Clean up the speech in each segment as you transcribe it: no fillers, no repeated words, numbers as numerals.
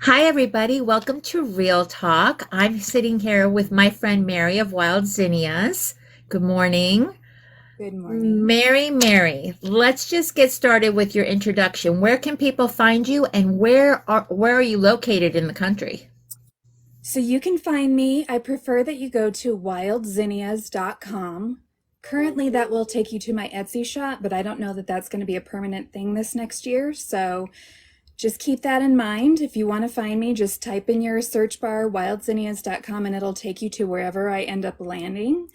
Hi, everybody. Welcome to Real Talk. I'm sitting here with my friend Mary of Wild Zinnias. Good morning. Good morning. Mary, let's just get started with your introduction. Where can people find you and where are you located in the country? So you can find me. I prefer that you go to wildzinnias.com. Currently, that will take you to my Etsy shop, but I don't know that that's going to be a permanent thing this next year. So just keep that in mind. If you want to find me, just type in your search bar wildzinnias.com and it'll take you to wherever I end up landing.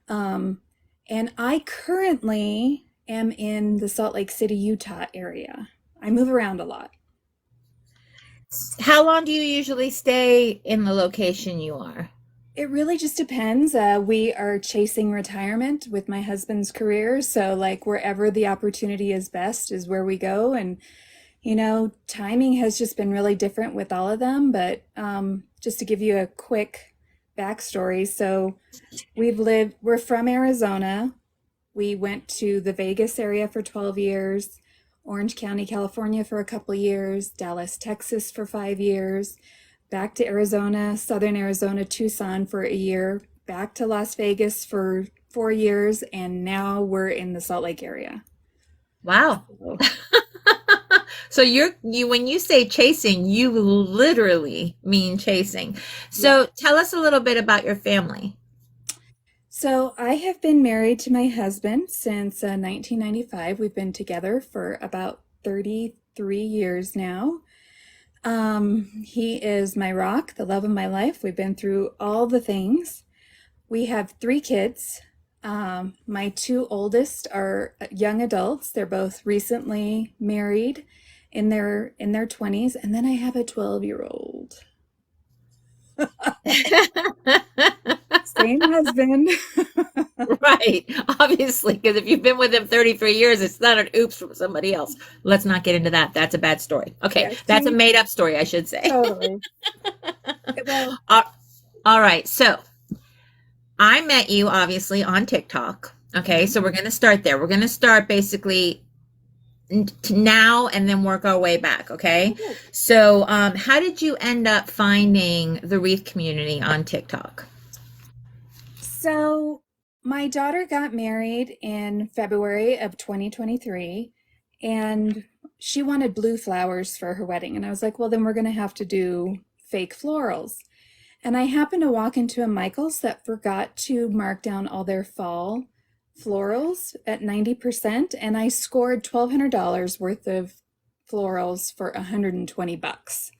Um, and I currently am in the Salt Lake City, Utah area. I move around a lot. How long do you usually stay in the location you are? It really just depends. We are chasing retirement with my husband's career. So, like, wherever the opportunity is best is where we go. And, timing has just been really different with all of them. But just to give you a quick backstory, so we're from Arizona. We went to the Vegas area for 12 years, Orange County, California for a couple years, Dallas, Texas for 5 years, back to Arizona, Southern Arizona, Tucson for a year, back to Las Vegas for 4 years, and now we're in the Salt Lake area. Wow. So, So you when you say chasing, you literally mean chasing. yeah. So tell us a little bit about your family. So I have been married to my husband since 1995. We've been together for about 33 years now. He is my rock, the love of my life. We've been through all the things. We have three kids. My two oldest are young adults. They're both recently married in their 20s, and then I have a 12-year-old. Same husband. Right. Obviously, because if you've been with him 33 years, it's not an oops from somebody else. Let's not get into that. That's a bad story. Okay. Yeah, That's a made up story, I should say. totally. Well, Uh, all right. So I met you obviously on TikTok. Okay. mhm. So we're going to start there. We're going to start basically to now and then work our way back. Okay. Okay. So, how did you end up finding the wreath community on TikTok? So my daughter got married in February of 2023, and she wanted blue flowers for her wedding. And I was like, well, then we're going to have to do fake florals. And I happened to walk into a Michael's that forgot to mark down all their fall florals at 90%, and I scored $1,200 worth of florals for 120 bucks.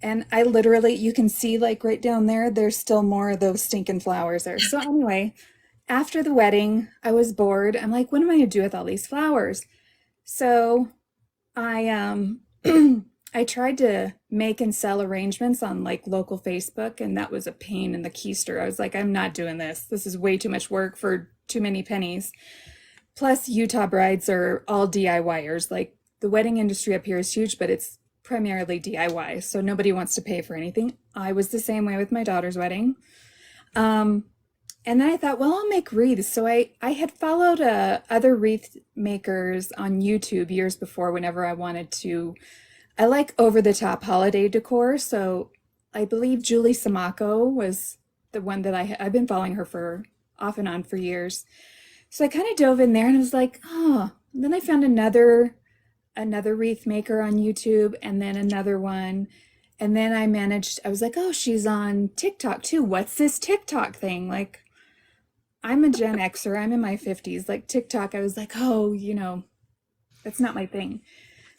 And I literally, you can see like right down there, there's still more of those stinking flowers there. So anyway, after the wedding, I was bored. I'm like, what am I gonna do with all these flowers? So I I tried to make and sell arrangements on like local Facebook, and that was a pain in the keister. I was like, I'm not doing this. This is way too much work for too many pennies. Plus, Utah brides are all DIYers. Like the wedding industry up here is huge, but it's primarily DIY. So nobody wants to pay for anything. I was the same way with my daughter's wedding. Um, and then I thought, well, I'll make wreaths. So I had followed other wreath makers on YouTube years before whenever I wanted to. I like over the top holiday decor. So I believe Julie Samako was the one that I've been following her for off and on for years. So I kind of dove in there and I was like, oh. And then I found another wreath maker on YouTube and then another one. And then I was like, oh, she's on TikTok too. What's this TikTok thing? Like, I'm a Gen Xer. I'm in my 50s. Like, TikTok, I was like, oh, that's not my thing.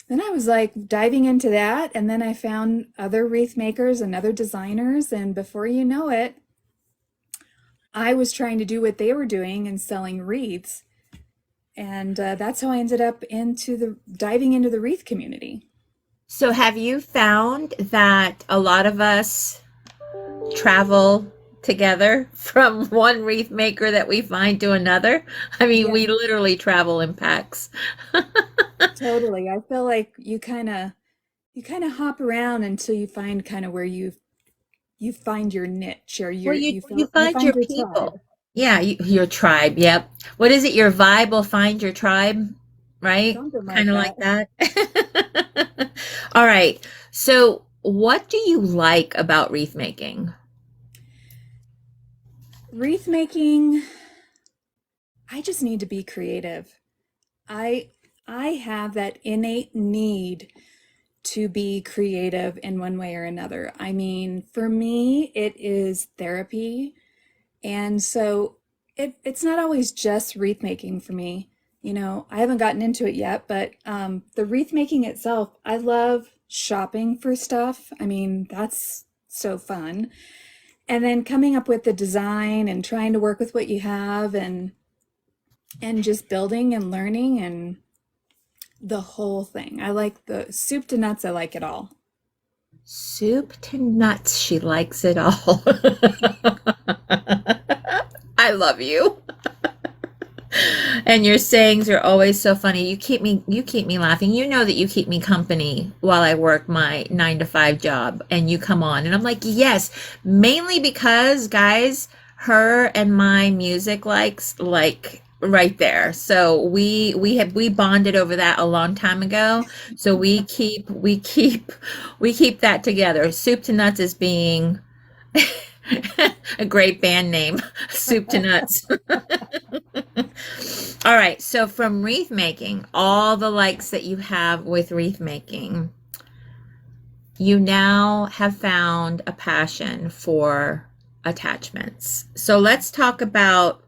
Then I was like diving into that. And then I found other wreath makers and other designers. And before you know it, I was trying to do what they were doing and selling wreaths. And that's how I ended up into the diving into the wreath community. So, have you found that a lot of us travel together from one wreath maker that we find to another? I mean, Yeah, we literally travel in packs. totally. I feel like you kind of hop around until you find kind of where you find your niche or Well, your you you you feel you find find your your people. tribe. Yeah, your tribe. Yep. What is it? Your vibe will find your tribe, right? Something Kind like of that. like that. All right. So, what do you like about wreath making? Wreath making, I just need to be creative. I I have that innate need to be creative in one way or another. I mean, for me, it is therapy. And so it's not always just wreath making for me. You know, I haven't gotten into it yet, but the wreath making itself, I love shopping for stuff. I mean, that's so fun. And then coming up with the design and trying to work with what you have and just building and learning and the whole thing. I like the soup to nuts. I like it all. Soup to nuts, she likes it all. I love you. And your sayings are always so funny. You keep me laughing. You know that you keep me company while I work my 9 to 5 job and you come on and I'm like, "Yes, mainly because guys, her and my music likes like right there." So we bonded over that a long time ago. So we keep that together. Soup to Nuts is being a great band name. Soup to Nuts. All right, so from wreath making, all the likes that you have with wreath making, you now have found a passion for attachments. So let's talk about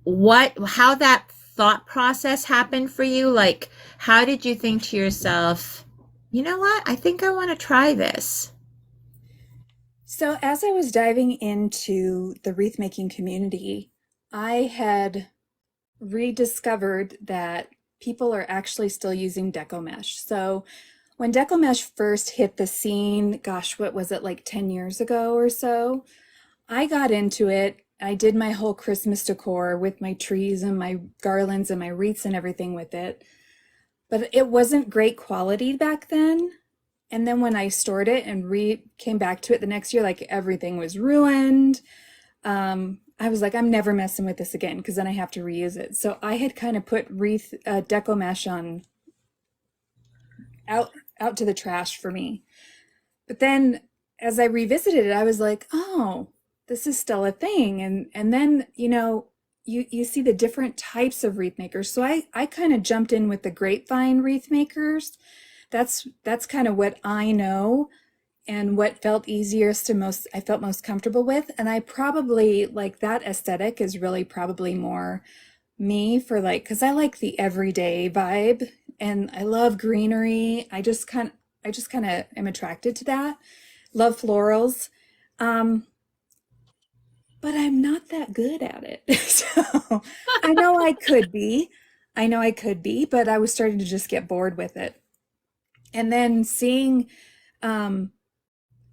how that thought process happened for you. Like, how did you think to yourself, you know what? I think I want to try this. So as I was diving into the wreath making community, I had rediscovered that people are actually still using Deco Mesh. So when Deco Mesh first hit the scene, gosh, what was it, like 10 years ago or so? I got into it. I did my whole Christmas decor with my trees and my garlands and my wreaths and everything with it. But it wasn't great quality back then. And then when I stored it and came back to it the next year, like everything was ruined. I was like, I'm never messing with this again because then I have to reuse it. So I had kind of put wreath deco mesh on out out to the trash for me. But then as I revisited it, I was like, oh, this is still a thing. And then, you know, you see the different types of wreath makers. So I kind of jumped in with the grapevine wreath makers. That's kind of what I know and what felt easiest to most I felt most comfortable with. And I probably like that aesthetic is really probably more me for like because I like the everyday vibe and I love greenery. I just kind of am attracted to that. Love florals. Um, but I'm not that good at it. So I know I could be. I know I could be, but I was starting to just get bored with it. And then seeing um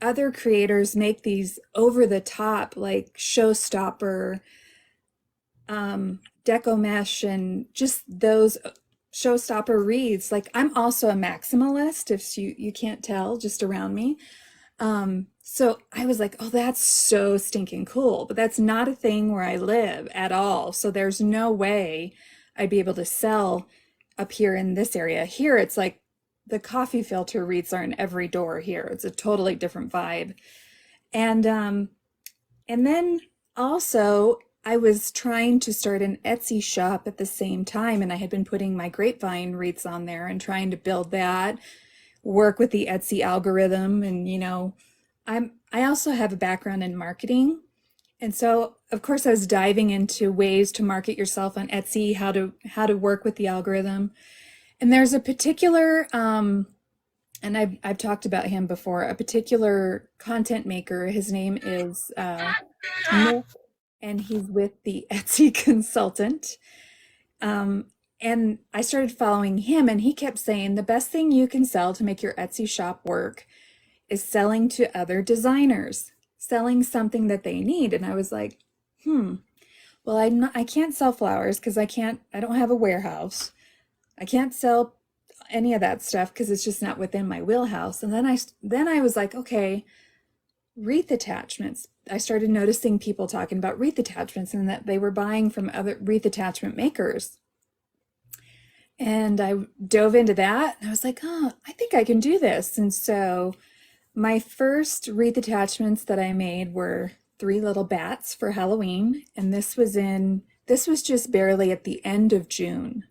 other creators make these over the top like showstopper deco mesh and just those showstopper wreaths. Like I'm also a maximalist if you can't tell just around me. So I was like, oh, that's so stinking cool, but that's not a thing where I live at all. So there's no way I'd be able to sell up here in this area. Here it's like the coffee filter wreaths are in every door here. It's a totally different vibe. And then also I was trying to start an Etsy shop at the same time, and I had been putting my grapevine wreaths on there and trying to build that, work with the Etsy algorithm, and you know, I also have a background in marketing. And so of course I was diving into ways to market yourself on Etsy, how to work with the algorithm. And there's a particular and I've talked about him before, a particular content maker. His name is Nick, and he's with the Etsy consultant. Um, and I started following him, and he kept saying the best thing you can sell to make your Etsy shop work is selling to other designers, selling something that they need. And I was like, well, I can't sell flowers because I don't have a warehouse. I can't sell any of that stuff because it's just not within my wheelhouse. And then I was like, okay, wreath attachments. I started noticing people talking about wreath attachments and that they were buying from other wreath attachment makers. And I dove into that and I was like, oh, I think I can do this. And so my first wreath attachments that I made were three little bats for Halloween. And this was just barely at the end of June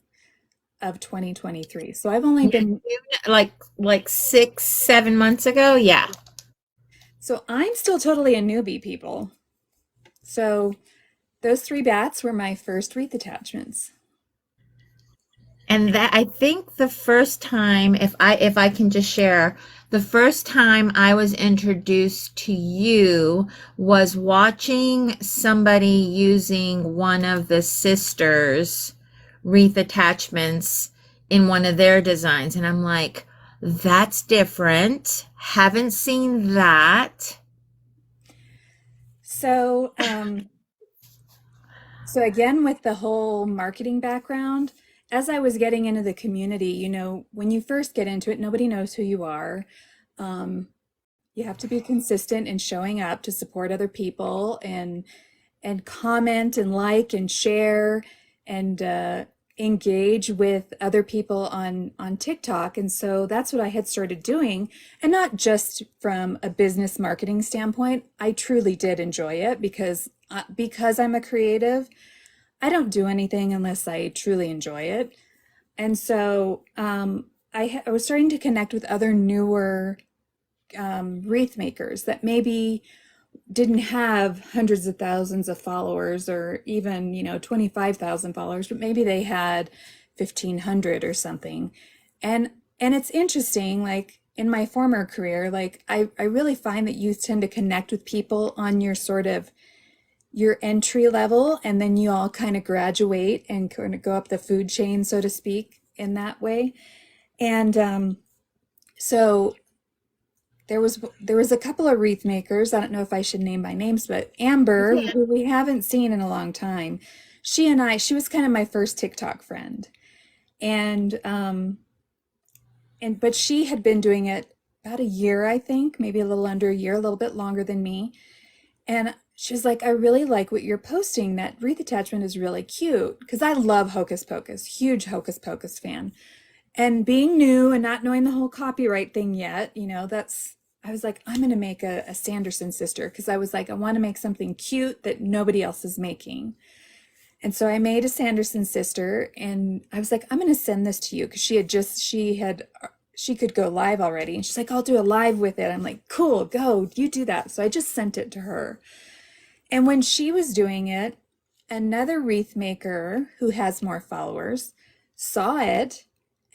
of 2023. So I've only Yeah, been, like 6, 7 months ago. Yeah. so I'm still totally a newbie, people. So those three bats were my first wreath attachments. And that I think the first time, if I can just share, the first time I was introduced to you was watching somebody using one of the sisters' wreath attachments in one of their designs. And I'm like, that's different. Haven't seen that. So, so again, with the whole marketing background, as I was getting into the community, when you first get into it, nobody knows who you are. Um, you have to be consistent in showing up to support other people and comment and like and share and engage with other people on TikTok. And so that's what I had started doing, and not just from a business marketing standpoint. I truly did enjoy it because I'm a creative. I don't do anything unless I truly enjoy it. And so I was starting to connect with other newer wreath makers that maybe didn't have hundreds of thousands of followers or even, 25,000 followers, but maybe they had 1,500 or something. And it's interesting, like in my former career, like I really find that you tend to connect with people on your sort of your entry level, and then you all kind of graduate and kind of go up the food chain, so to speak, in that way. And so there was a couple of wreath makers. I don't know if I should name by names, but Amber, who we haven't seen in a long time, she was kind of my first TikTok friend. And but she had been doing it about a year, I think, maybe a little under a year, a little bit longer than me. And she's like, I really like what you're posting. That wreath attachment is really cute. Because I love Hocus Pocus, huge Hocus Pocus fan. And being new and not knowing the whole copyright thing yet, I was like, I'm going to make a Sanderson sister, because I was like, I want to make something cute that nobody else is making. And so I made a Sanderson sister, and I was like, I'm going to send this to you, because she could go live already. And she's like, I'll do a live with it. I'm like, cool, go, you do that. So I just sent it to her. And when she was doing it, another wreath maker who has more followers saw it,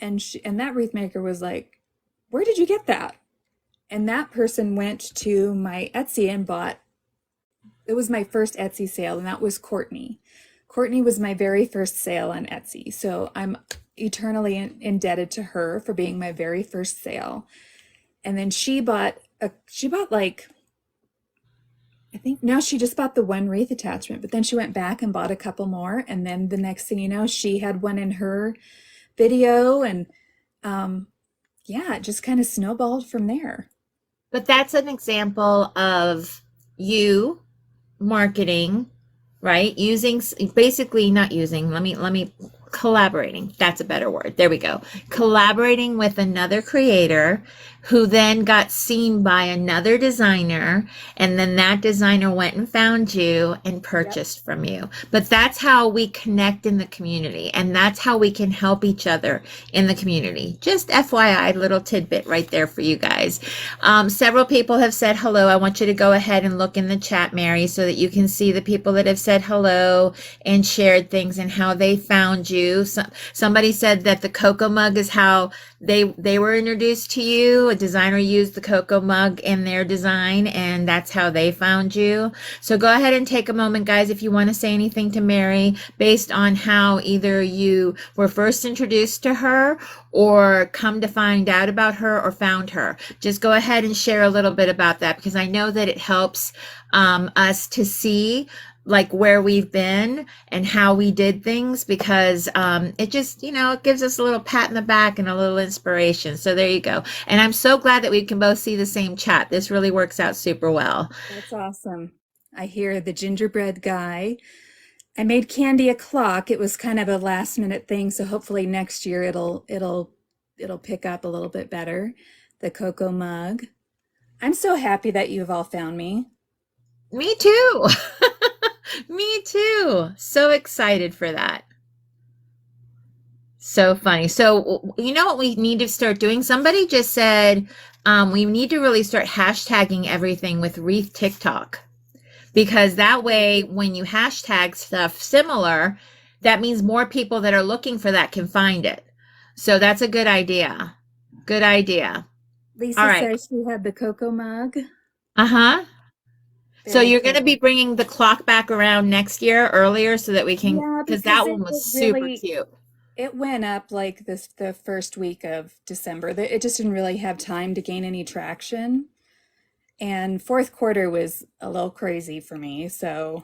and that wreath maker was like, where did you get that? And that person went to my Etsy and bought, it was my first Etsy sale, and that was Courtney. Courtney was my very first sale on Etsy. So I'm eternally indebted to her for being my very first sale. And then she bought like, I think now she just bought the one wreath attachment, but then she went back and bought a couple more. And then the next thing you know, she had one in her video. And yeah, it just kind of snowballed from there. But that's an example of you marketing, right? Using, basically not using, let me collaborating. That's a better word. There we go. Collaborating with another creator who then got seen by another designer, and then that designer went and found you and Yep. purchased from you. But that's how we connect in the community, and that's how we can help each other in the community. Just FYI, little tidbit right there for you guys. Several people have said hello. I want you to go ahead and look in the chat, Mary, so that you can see the people that have said hello and shared things and how they found you. Somebody said that the cocoa mug is how they were introduced to you. A designer used the cocoa mug in their design, and that's how they found you. So go ahead and take a moment, guys, if you want to say anything to Mary based on how either you were first introduced to her or come to find out about her or found her. Just go ahead and share a little bit about that, because I know that it helps us to see like where we've been and how we did things, because it just, it gives us a little pat in the back and a little inspiration. So there you go. And I'm so glad that we can both see the same chat. This really works out super well. That's awesome. I hear the gingerbread guy I made Candy a clock. It was kind of a last minute thing, so hopefully next year it'll pick up a little bit better. The cocoa mug. I'm so happy that you've all found me. Me too. Me too. So excited for that. So funny. So, you know what we need to start doing? Somebody just said we need to really start hashtagging everything with Wreath TikTok because that way, when you hashtag stuff similar, that means more people that are looking for that can find it. So that's a good idea. Good idea. All Lisa right. says she had the cocoa mug. Uh-huh. So Very you're going to be cool. bringing the clock back around next year earlier so that we can, Yeah, because because that one was it super really cute. it went up like this the first week of December. It just didn't really have time to gain any traction. And fourth quarter was a little crazy for me, so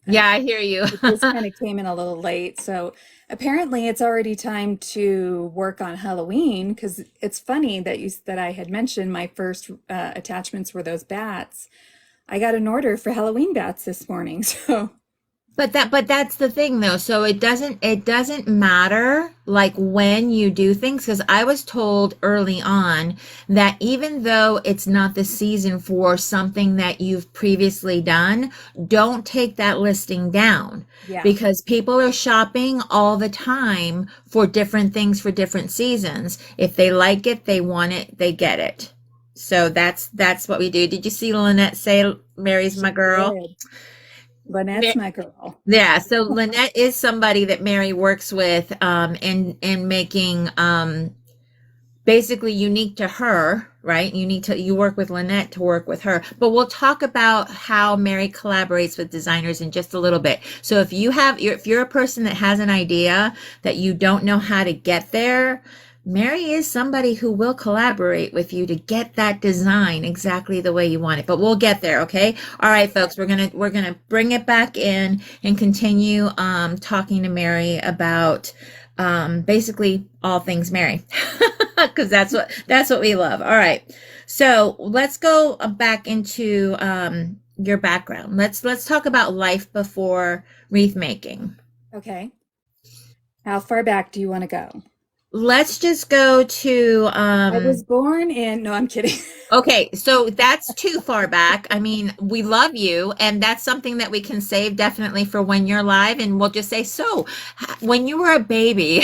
Yeah, I hear you. it just kind of came in a little late. So apparently it's already time to work on Halloween because it's funny that I had mentioned my first attachments were those bats. I got an order for Halloween bats this morning, so But that's the thing though. So it doesn't matter like when you do things because I was told early on that even though it's not the season for something that you've previously done, don't take that listing down yeah. because people are shopping all the time for different things for different seasons. If they like it, they want it, they get it. So that's what we do. Did you see Lynette say Mary's She my girl? did. Lynette's my girl. Yeah, so Lynette is somebody that Mary works with in making basically unique to her, right? You work with Lynette to work with her. But we'll talk about how Mary collaborates with designers in just a little bit. So if you're a person that has an idea that you don't know how to get there, Mary is somebody who will collaborate with you to get that design exactly the way you want it. But we'll get there, okay? All right, folks, we're gonna bring it back in and continue talking to Mary about basically all things Mary. Because that's what we love. All right. So let's go back into your background. Let's talk about life before wreath making. Okay. How far back do you want to go? Let's just go to I was born in, no, I'm kidding. okay, so that's too far back. I mean, we love you, and that's something that we can save definitely for when you're live, and we'll just say, so when you were a baby.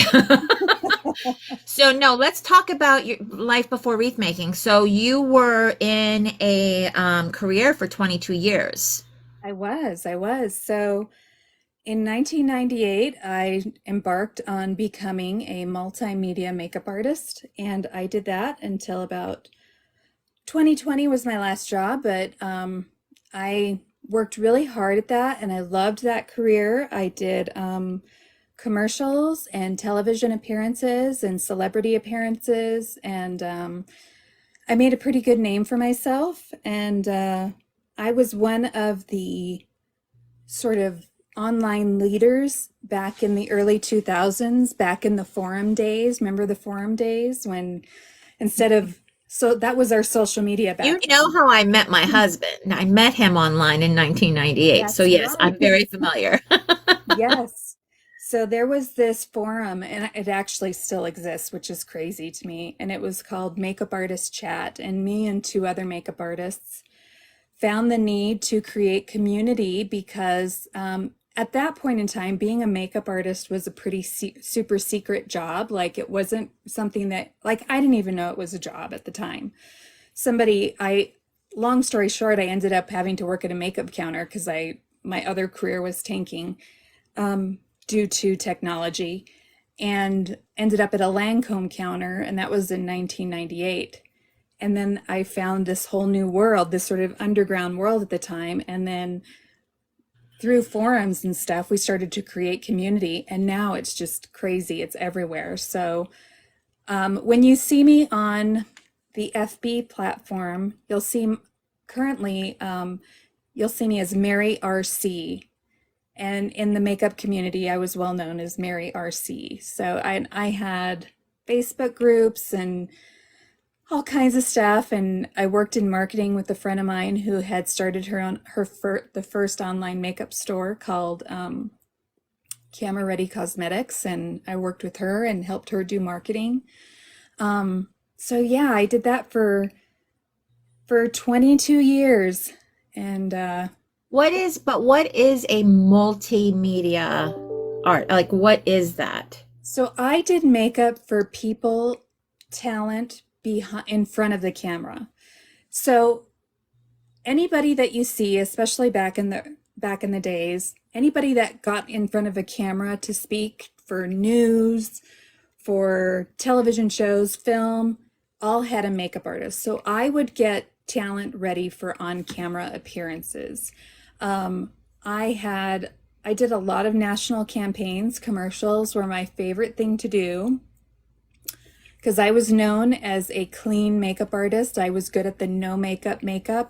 So no, let's talk about your life before wreath making. So you were in a career for 22 years. I was. So in 1998, I embarked on becoming a multimedia makeup artist, and I did that until about 2020 was my last job, but I worked really hard at that and I loved that career. I did commercials and television appearances and celebrity appearances, and I made a pretty good name for myself. And I was one of the sort of online leaders back in the early 2000s, back in the forum days. Remember the forum days when instead of so that was our social media You back know then. how I met my husband. I met him online in 1998. So That's yes, I'm right. very familiar. Yes. So there was this forum, and it actually still exists, which is crazy to me. And it was called Makeup Artist Chat. And me and two other makeup artists found the need to create community because at that point in time, being a makeup artist was a pretty super secret job. Like it wasn't something that, like, I didn't even know it was a job at the time. Long story short, I ended up having to work at a makeup counter because my other career was tanking due to technology, and ended up at a Lancome counter, and that was in 1998. And then I found this whole new world, this sort of underground world at the time. And then through forums and stuff, we started to create community, and now it's just crazy. It's everywhere. So when you see me on the FB platform, currently, you'll see me as Mary RC. And in the makeup community, I was well known as Mary RC. So I had Facebook groups and all kinds of stuff. And I worked in marketing with a friend of mine who had started the first online makeup store called Camera Ready Cosmetics, and I worked with her and helped her do marketing. So yeah, I did that for 22 years. And what is a multimedia art? Like, what is that? so I did makeup for people, talent behind in front of the camera. So anybody that you see, especially back in the days, anybody that got in front of a camera to speak for news, for television shows, film, all had a makeup artist. So I would get talent ready for on-camera appearances. Um, I had I did a lot of national campaigns. Commercials were my favorite thing to do because I was known as a clean makeup artist. I was good at the no makeup,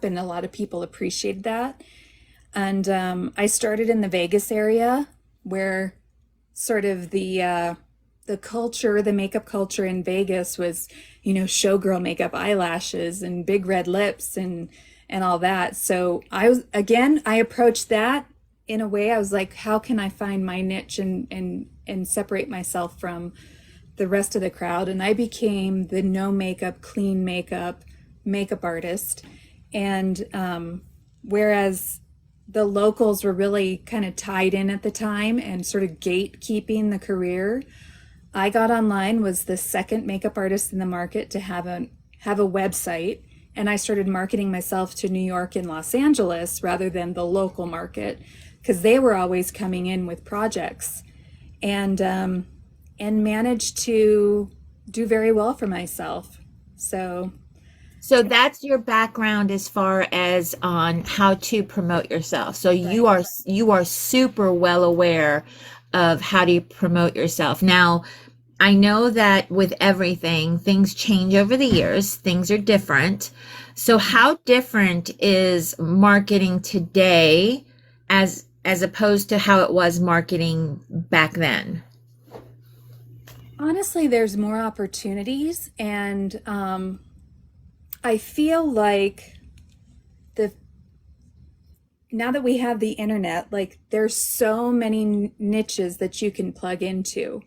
and a lot of people appreciated that. And I started in the Vegas area, where sort of the culture, the makeup culture in Vegas was, showgirl makeup, eyelashes, and big red lips, and all that. So I approached that in a way. I was like, how can I find my niche and separate myself from the rest of the crowd? And I became the no makeup, clean makeup artist. And whereas the locals were really kind of tied in at the time and sort of gatekeeping the career, I got online, was the second makeup artist in the market to have a website, and I started marketing myself to New York and Los Angeles rather than the local market, because they were always coming in with projects, and managed to do very well for myself. So So that's your background as far as on how to promote yourself. So right. you are super well aware of how to promote yourself. Now, I know that with everything, things change over the years. Things are different. So how different is marketing today as opposed to how it was marketing back then? Honestly, there's more opportunities, and I feel like the now that we have the internet, like there's so many niches that you can plug into.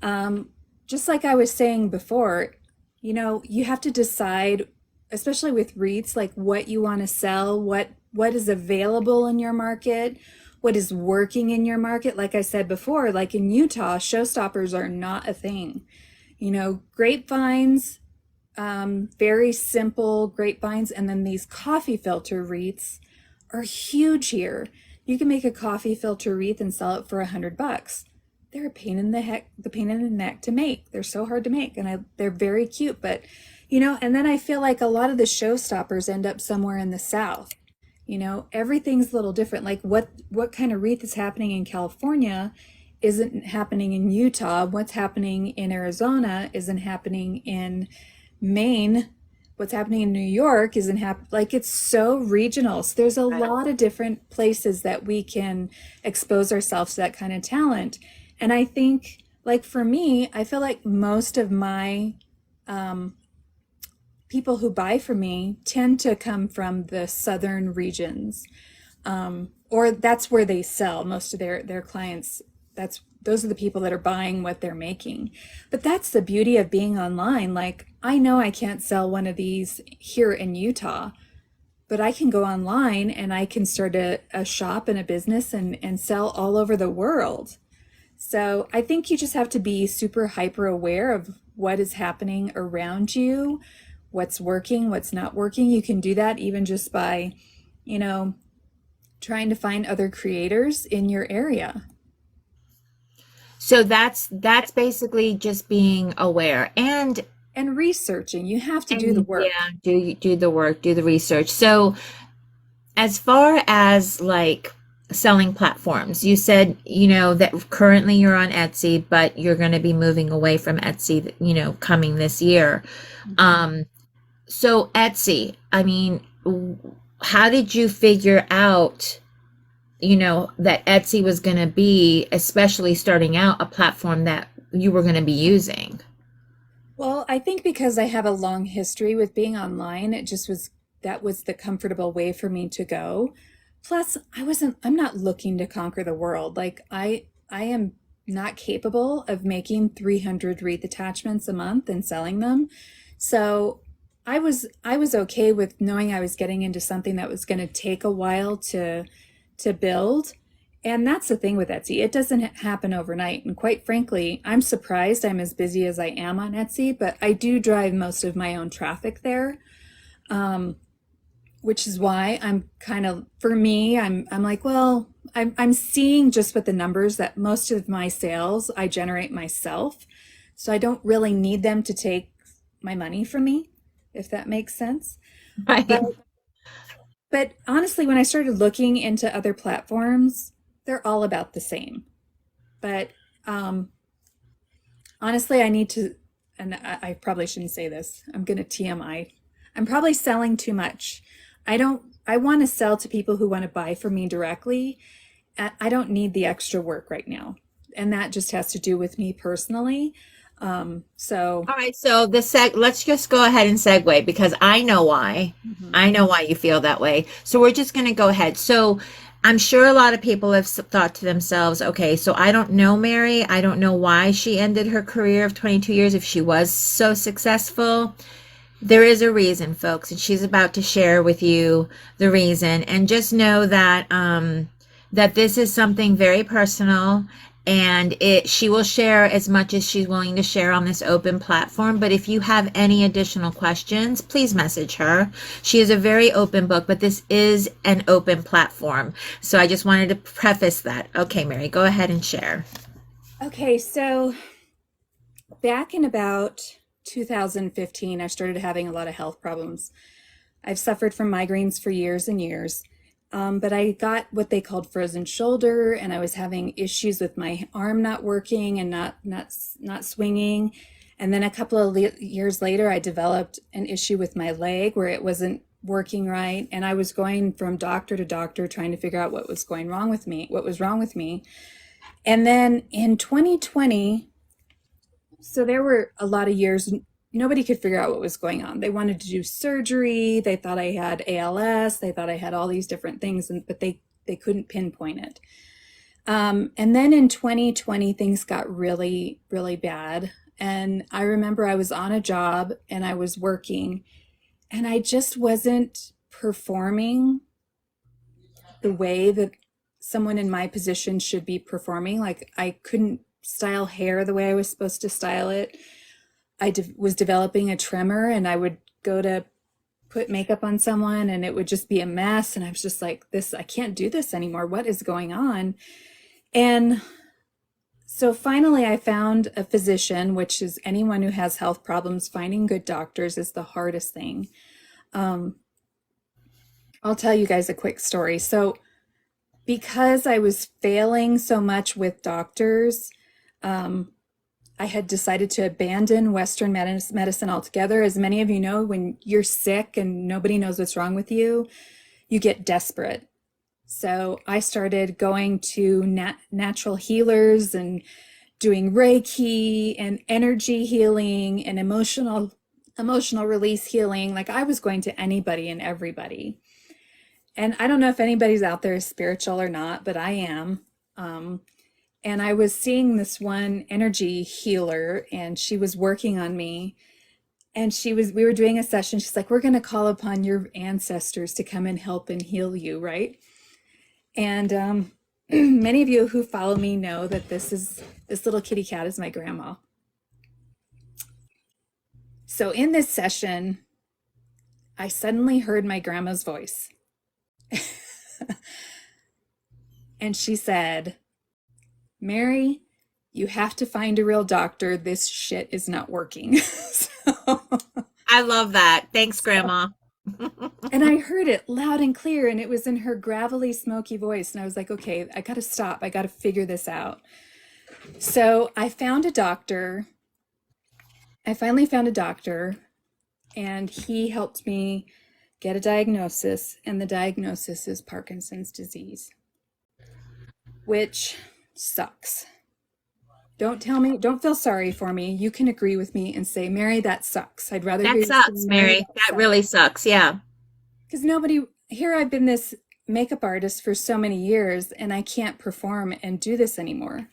Um, just like I was saying before, you have to decide, especially with wreaths, like what you want to sell, what is available in your market, what is working in your market. Like I said before, like in Utah, showstoppers are not a thing. Grapevines, very simple grapevines, and then these coffee filter wreaths are huge here. You can make a coffee filter wreath and sell it for $100. They're a pain in the neck to make. They're so hard to make, and they're very cute. But and then I feel like a lot of the showstoppers end up somewhere in the South. Everything's a little different. Like what kind of wreath is happening in California isn't happening in Utah. What's happening in Arizona isn't happening in Maine. What's happening in New York isn't like, it's so regional. So there's a lot of different places that we can expose ourselves to that kind of talent. And I think, like for me, I feel like most of my people who buy from me tend to come from the southern regions, or that's where they sell most of their clients. Those are the people that are buying what they're making. But that's the beauty of being online. Like, I know I can't sell one of these here in Utah, but I can go online and I can start a shop and a business and sell all over the world. So I think you just have to be super hyper aware of what is happening around you, what's working, what's not working. You can do that even just by, you know, trying to find other creators in your area. So that's basically just being aware And researching, you have to do the work. yeah, do the work, do the research. So as far as like selling platforms, you said, that currently you're on Etsy, but you're going to be moving away from Etsy, coming this year. Um, so Etsy, I mean, how did you figure out, that Etsy was going to be, especially starting out, a platform that you were going to be using? Well, I think because I have a long history with being online, that was the comfortable way for me to go. Plus, I'm not looking to conquer the world. Like I am not capable of making 300 wreath attachments a month and selling them. So I was okay with knowing I was getting into something that was going to take a while to build. And that's the thing with Etsy. It doesn't happen overnight. And quite frankly, I'm surprised I'm as busy as I am on Etsy, but I do drive most of my own traffic there. Um, which is why I'm kind of, for me, I'm like, well, I'm seeing just with the numbers that most of my sales I generate myself. So I don't really need them to take my money from me, if that makes sense. But Right. but honestly, when I started looking into other platforms, they're all about the same. But um, honestly, I need to, and I probably shouldn't say this. I'm going to TMI. I'm probably selling too much. I want to sell to people who want to buy from me directly. I don't need the extra work right now. And that just has to do with me personally. So, All right, so let's just go ahead and segue because I know why. mhm. I know why you feel that way. So we're just going to go ahead. So I'm sure a lot of people have thought to themselves, okay, so I don't know Mary. I don't know why she ended her career of 22 years if she was so successful. There is a reason, folks, and she's about to share with you the reason. And just know that that this is something very personal, and it she will share as much as she's willing to share on this open platform. But if you have any additional questions, please message her. She is a very open book, but this is an open platform. So I just wanted to preface that. Okay, Mary, go ahead and share. Okay, so back in about 2015, I started having a lot of health problems. I've suffered from migraines for years and years. But I got what they called frozen shoulder, and I was having issues with my arm not working and not swinging. And then a couple of years later, I developed an issue with my leg where it wasn't working right, and I was going from doctor to doctor trying to figure out what was going wrong with me, what was wrong with me. And then in 2020, so there were a lot of years nobody could figure out what was going on. They wanted to do surgery. They thought I had ALS. They thought I had all these different things, but they couldn't pinpoint it. And then in 2020, things got really, really bad. And I remember I was on a job and I was working, and I just wasn't performing the way that someone in my position should be performing. Like I couldn't style hair the way I was supposed to style it. Was developing a tremor, and I would go to put makeup on someone and it would just be a mess. And I was just like, this, I can't do this anymore. What is going on? And so finally, I found a physician, which is anyone who has health problems, finding good doctors is the hardest thing. Um, I'll tell you guys a quick story. So, because I was failing so much with doctors, um, I had decided to abandon Western medicine altogether. As many of you know, when you're sick and nobody knows what's wrong with you, you get desperate. So I started going to natural healers and doing Reiki and energy healing and emotional release healing. Like I was going to anybody and everybody. And I don't know if anybody's out there is spiritual or not, but I am. And I was seeing this one energy healer, and she was working on me. And we were doing a session. She's like, we're going to call upon your ancestors to come and help and heal you, right? And many of you who follow me know that this little kitty cat is my grandma. So in this session, I suddenly heard my grandma's voice. And she said, Mary, you have to find a real doctor. This shit is not working. I love that. Thanks, Grandma. And I heard it loud and clear, and it was in her gravelly, smoky voice. And I was like, okay, I got to stop. I got to figure this out. So I found a doctor. I finally found a doctor, and he helped me get a diagnosis. And the diagnosis is Parkinson's disease, which sucks. Don't feel sorry for me. You can agree with me and say, Mary, that sucks. I'd rather hear That you say, sucks, Mary, Mary. that That sucks. really sucks. Yeah. Because nobody, here I've been this makeup artist for so many years and I can't perform and do this anymore.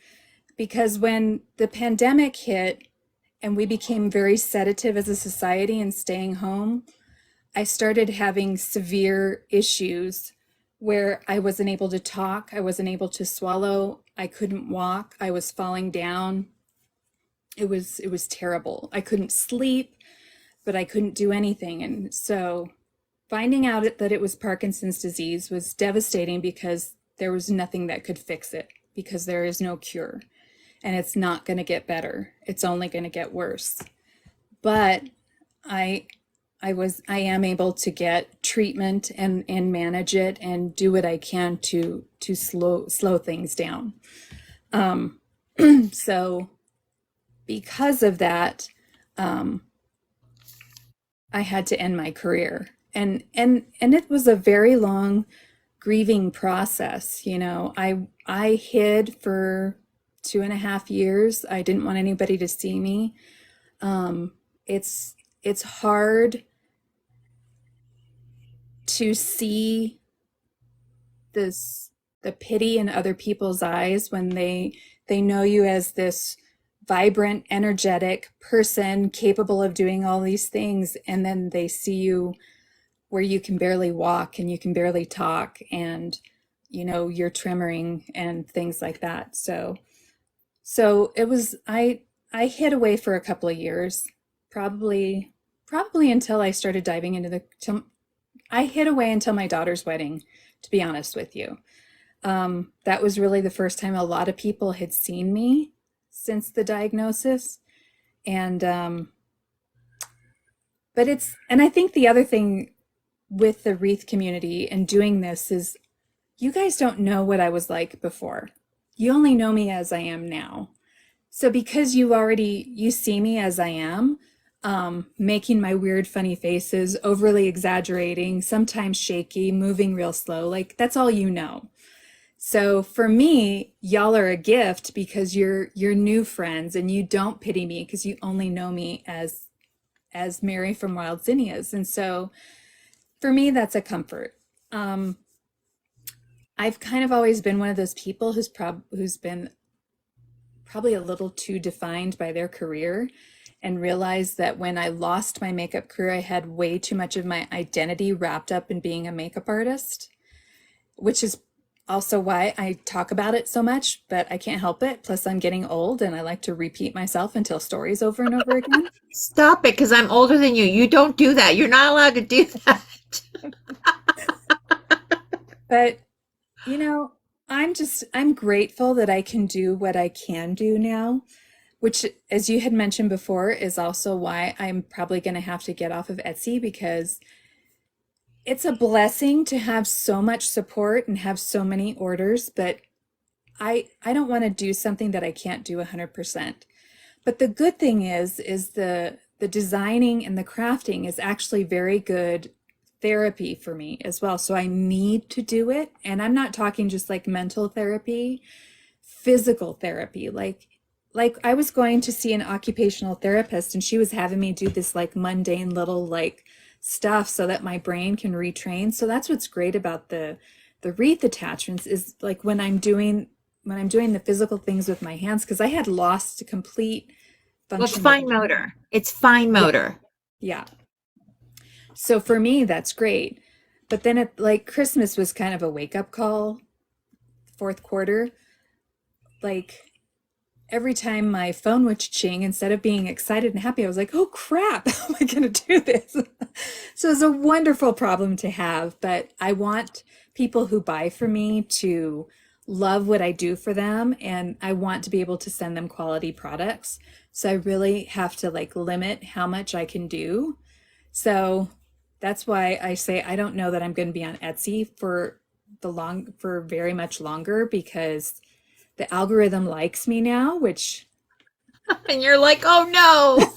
Because when the pandemic hit and we became very sedative as a society and staying home, I started having severe issues where I wasn't able to talk, I wasn't able to swallow, I couldn't walk, I was falling down. It was terrible. I couldn't sleep, but I couldn't do anything. And so finding out that it was Parkinson's disease was devastating because there was nothing that could fix it because there is no cure and it's not going to get better. It's only going to get worse. But I I am able to get treatment and manage it and do what I can to slow things down. Um, so because of that, um, I had to end my career, and it was a very long grieving process. You know, I hid for 2.5 years. I didn't want anybody to see me. Um, it's hard to see this the pity in other people's eyes when they know you as this vibrant, energetic person capable of doing all these things, and then they see you where you can barely walk and you can barely talk, and you know you're tremoring and things like that. So it was I hid away for a couple of years, probably until I started diving into I hid away until my daughter's wedding, to be honest with you. That was really the first time a lot of people had seen me since the diagnosis. And, and I think the other thing with the wreath community and doing this is you guys don't know what I was like before. You only know me as I am now. So because you see me as I am, making my weird, funny faces, overly exaggerating, sometimes shaky, moving real slow, like that's all you know. So for me, y'all are a gift because you're new friends and you don't pity me because you only know me as Mary from Wild Zinnias. And so for me, that's a comfort. Um, I've kind of always been one of those people who's been probably a little too defined by their career and realized that when I lost my makeup career, I had way too much of my identity wrapped up in being a makeup artist, which is also why I talk about it so much, but I can't help it. Plus, I'm getting old and I like to repeat myself and tell stories over and over again. Stop it, because I'm older than you. You don't do that. You're not allowed to do that. But, you know, I'm grateful that I can do what I can do now, which, as you had mentioned before, is also why I'm probably going to have to get off of Etsy because it's a blessing to have so much support and have so many orders, but I don't want to do something that I can't do 100%. But the good thing is the designing and the crafting is actually very good therapy for me as well. So I need to do it, and I'm not talking just like mental therapy, physical therapy. Like I was going to see an occupational therapist and she was having me do this like mundane little like stuff so that my brain can retrain. So that's what's great about the wreath attachments is like when I'm doing the physical things with my hands, because I had lost complete Well, it's function with fine my hand. motor. It's fine Yeah, motor. yeah. So for me, that's great. But then like Christmas was kind of a wake up call, fourth quarter. Like every time my phone would ching, instead of being excited and happy, I was like, oh crap, how am I going to do this? So it's a wonderful problem to have, but I want people who buy from me to love what I do for them, and I want to be able to send them quality products. So I really have to like limit how much I can do. So that's why I say I don't know that I'm going to be on Etsy for very much longer because the algorithm likes me now, which And you're like, oh no.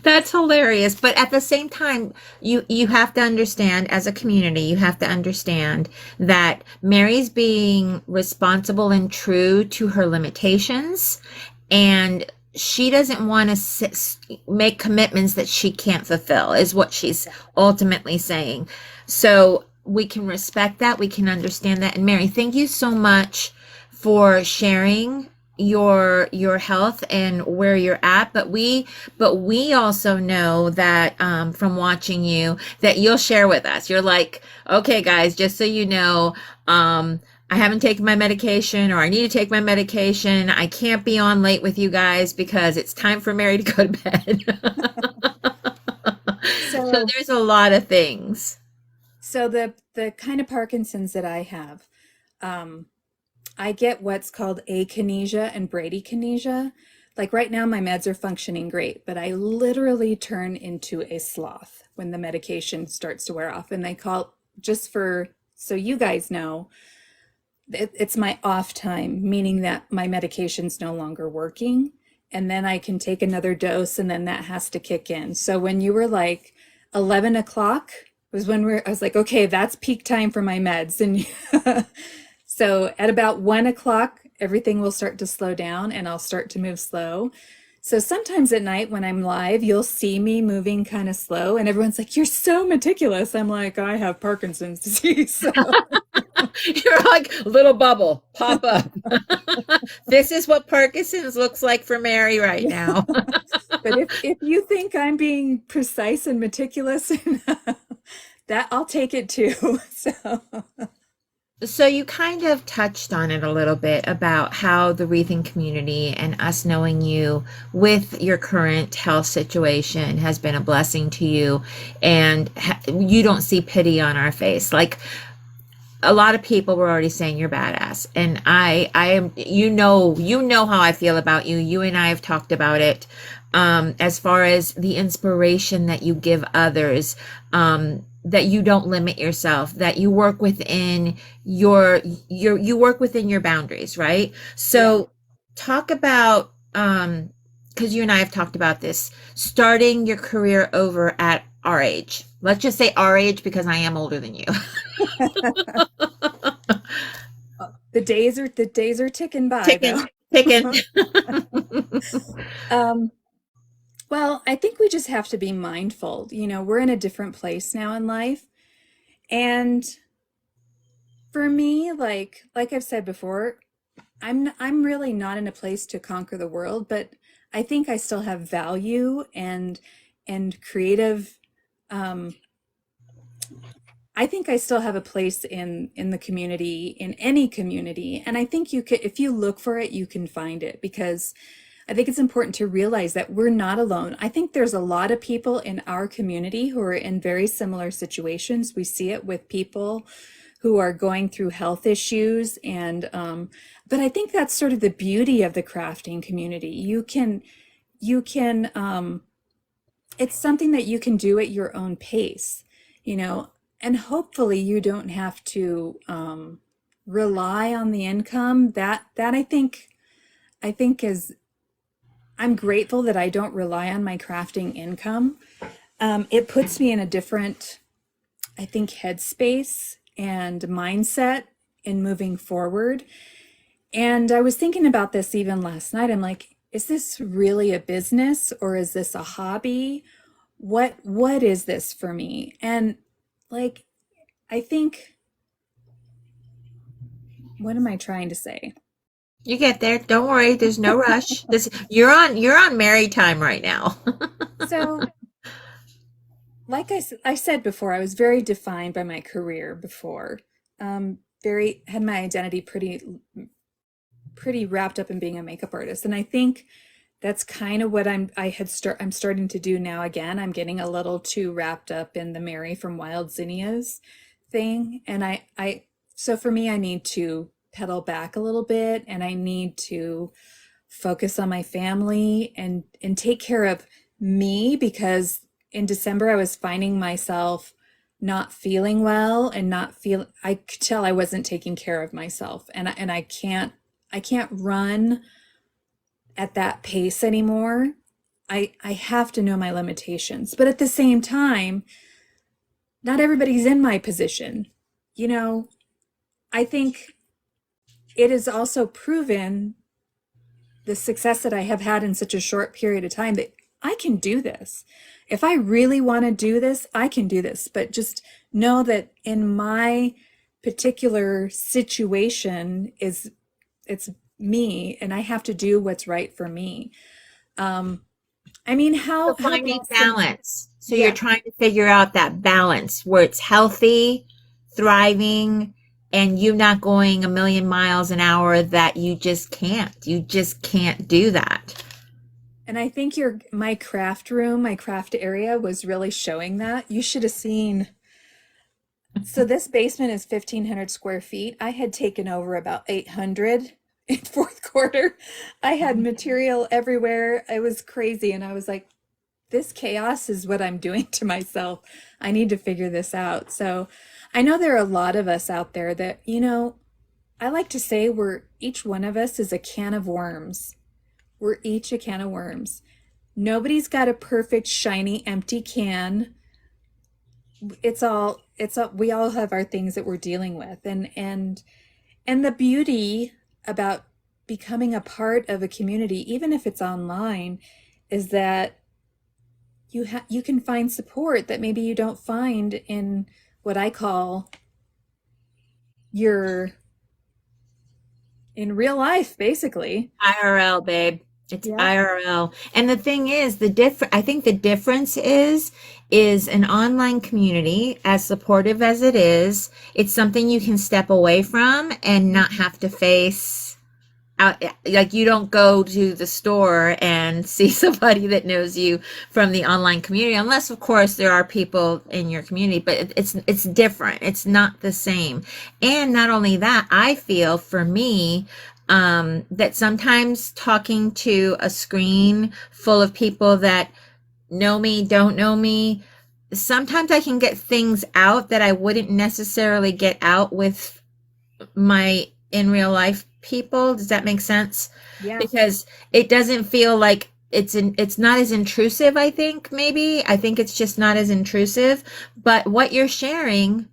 That's hilarious. But at the same time, you have to understand as a community, you have to understand that Mary's being responsible and true to her limitations, and she doesn't want to make commitments that she can't fulfill, is what she's ultimately saying. So we can respect that, we can understand that. And Mary, thank you so much for sharing your health and where you're at. But we also know that from watching you that you'll share with us. You're like, okay, guys, just so you know, I haven't taken my medication, or I need to take my medication. I can't be on late with you guys because it's time for Mary to go to bed. So So, there's a lot of things. so the kind of Parkinson's that I have, um, I get what's called akinesia and bradykinesia. Like right now, my meds are functioning great, but I literally turn into a sloth when the medication starts to wear off. And they call, just for so you guys know, it's my off time, meaning that my medication's no longer working. And then I can take another dose, and then that has to kick in. So when you were like 11 o'clock was when I was like, okay, that's peak time for my meds. And so at about 1 o'clock, everything will start to slow down and I'll start to move slow. So sometimes at night when I'm live, you'll see me moving kind of slow, and everyone's like, "You're so meticulous." I'm like, "I have Parkinson's disease." So, You're like little bubble, pop up. This is what Parkinson's looks like for Mary right yeah. now. But if you think I'm being precise and meticulous, that I'll take it too. So, So you kind of touched on it a little bit about how the wreathing community and us knowing you with your current health situation has been a blessing to you, and you don't see pity on our face. Like a lot of people were already saying you're badass, and I am, you know how I feel about you. You and I have talked about it, as far as the inspiration that you give others, that you don't limit yourself, that you work within you work within your boundaries, right? yeah. So talk about, because you and I have talked about this, starting your career over at our age. Let's just say our age because I am older than you. The days are ticking by Ticking, though. ticking. Um, well, I think we just have to be mindful. We're in a different place now in life. And for me, like I've said before, I'm really not in a place to conquer the world, but I think I still have value and creative. um I think I still have a place in the community, in any community, and I think you could, if you look for it, you can find it, because I think it's important to realize that we're not alone. I think there's a lot of people in our community who are in very similar situations. We see it with people who are going through health issues, and but I think that's sort of the beauty of the crafting community. You can it's something that you can do at your own pace, you know, and hopefully you don't have to rely on the income. That I think is, I'm grateful that I don't rely on my crafting income. It puts me in a different, I think, headspace and mindset in moving forward. And I was thinking about this even last night. I'm like, is this really a business, or is this a hobby? What is this for me? And like, I think, what am I trying to say? You get there. Don't worry. There's no rush. This you're on Mary time right now. So, like I said before, I was very defined by my career before. Very had my identity pretty wrapped up in being a makeup artist, and I think that's kind of what I'm starting to do now again. I'm getting a little too wrapped up in the Mary from Wild Zinnias thing, and so for me, I need to pedal back a little bit, and I need to focus on my family and take care of me, because in December I was finding myself not feeling well, and I could tell I wasn't taking care of myself, and I can't run at that pace anymore. I have to know my limitations. But at the same time, not everybody's in my position. You know, I think it is also proven the success that I have had in such a short period of time that I can do this. If I really want to do this, I can do this. But just know that in my particular situation is it's me and I have to do what's right for me. Um, I mean, So how finding blessed am I? balance. So you're Yeah. trying to figure out that balance where it's healthy, thriving, and you not going a million miles an hour that you just can't. You just can't do that. And I think my craft room, my craft area was really showing that. You should have seen. So this basement is 1,500 square feet. I had taken over about 800 in fourth quarter. I had material everywhere. It was crazy. And I was like, this chaos is what I'm doing to myself. I need to figure this out. So I know there are a lot of us out there that, I like to say each one of us is a can of worms. We're each a can of worms. Nobody's got a perfect, shiny, empty can. We all have our things that we're dealing with. And the beauty about becoming a part of a community, even if it's online, is that you can find support that maybe you don't find in what I call your in real life, basically. IRL, babe. It's Yeah. IRL. And the thing is, I think the difference is an online community, as supportive as it is, it's something you can step away from and not have to face out. Like you don't go to the store and see somebody that knows you from the online community, unless of course there are people in your community, but it's different. It's not the same. And not only that, I feel for me, that sometimes talking to a screen full of people that know me, don't know me, sometimes I can get things out that I wouldn't necessarily get out with my in real life people. Does that make sense? Yeah. Because it doesn't feel like it's not as intrusive, I think maybe. I think it's just not as intrusive, but what you're sharing,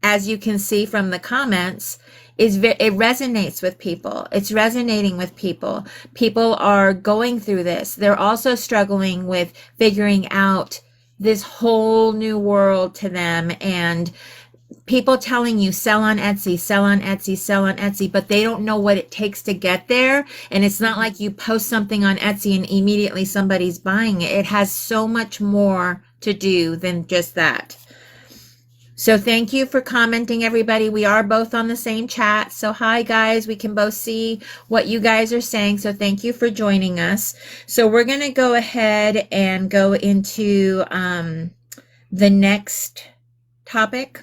as you can see from the comments, it resonates with people. It's resonating with people. People are going through this. They're also struggling with figuring out this whole new world to them, and people telling you sell on Etsy, sell on Etsy, sell on Etsy, but they don't know what it takes to get there. And it's not like you post something on Etsy and immediately somebody's buying it. It has so much more to do than just that. So thank you for commenting, everybody. We are both on the same chat. So hi, guys. We can both see what you guys are saying. So thank you for joining us. So we're going to go ahead and go into the next topic.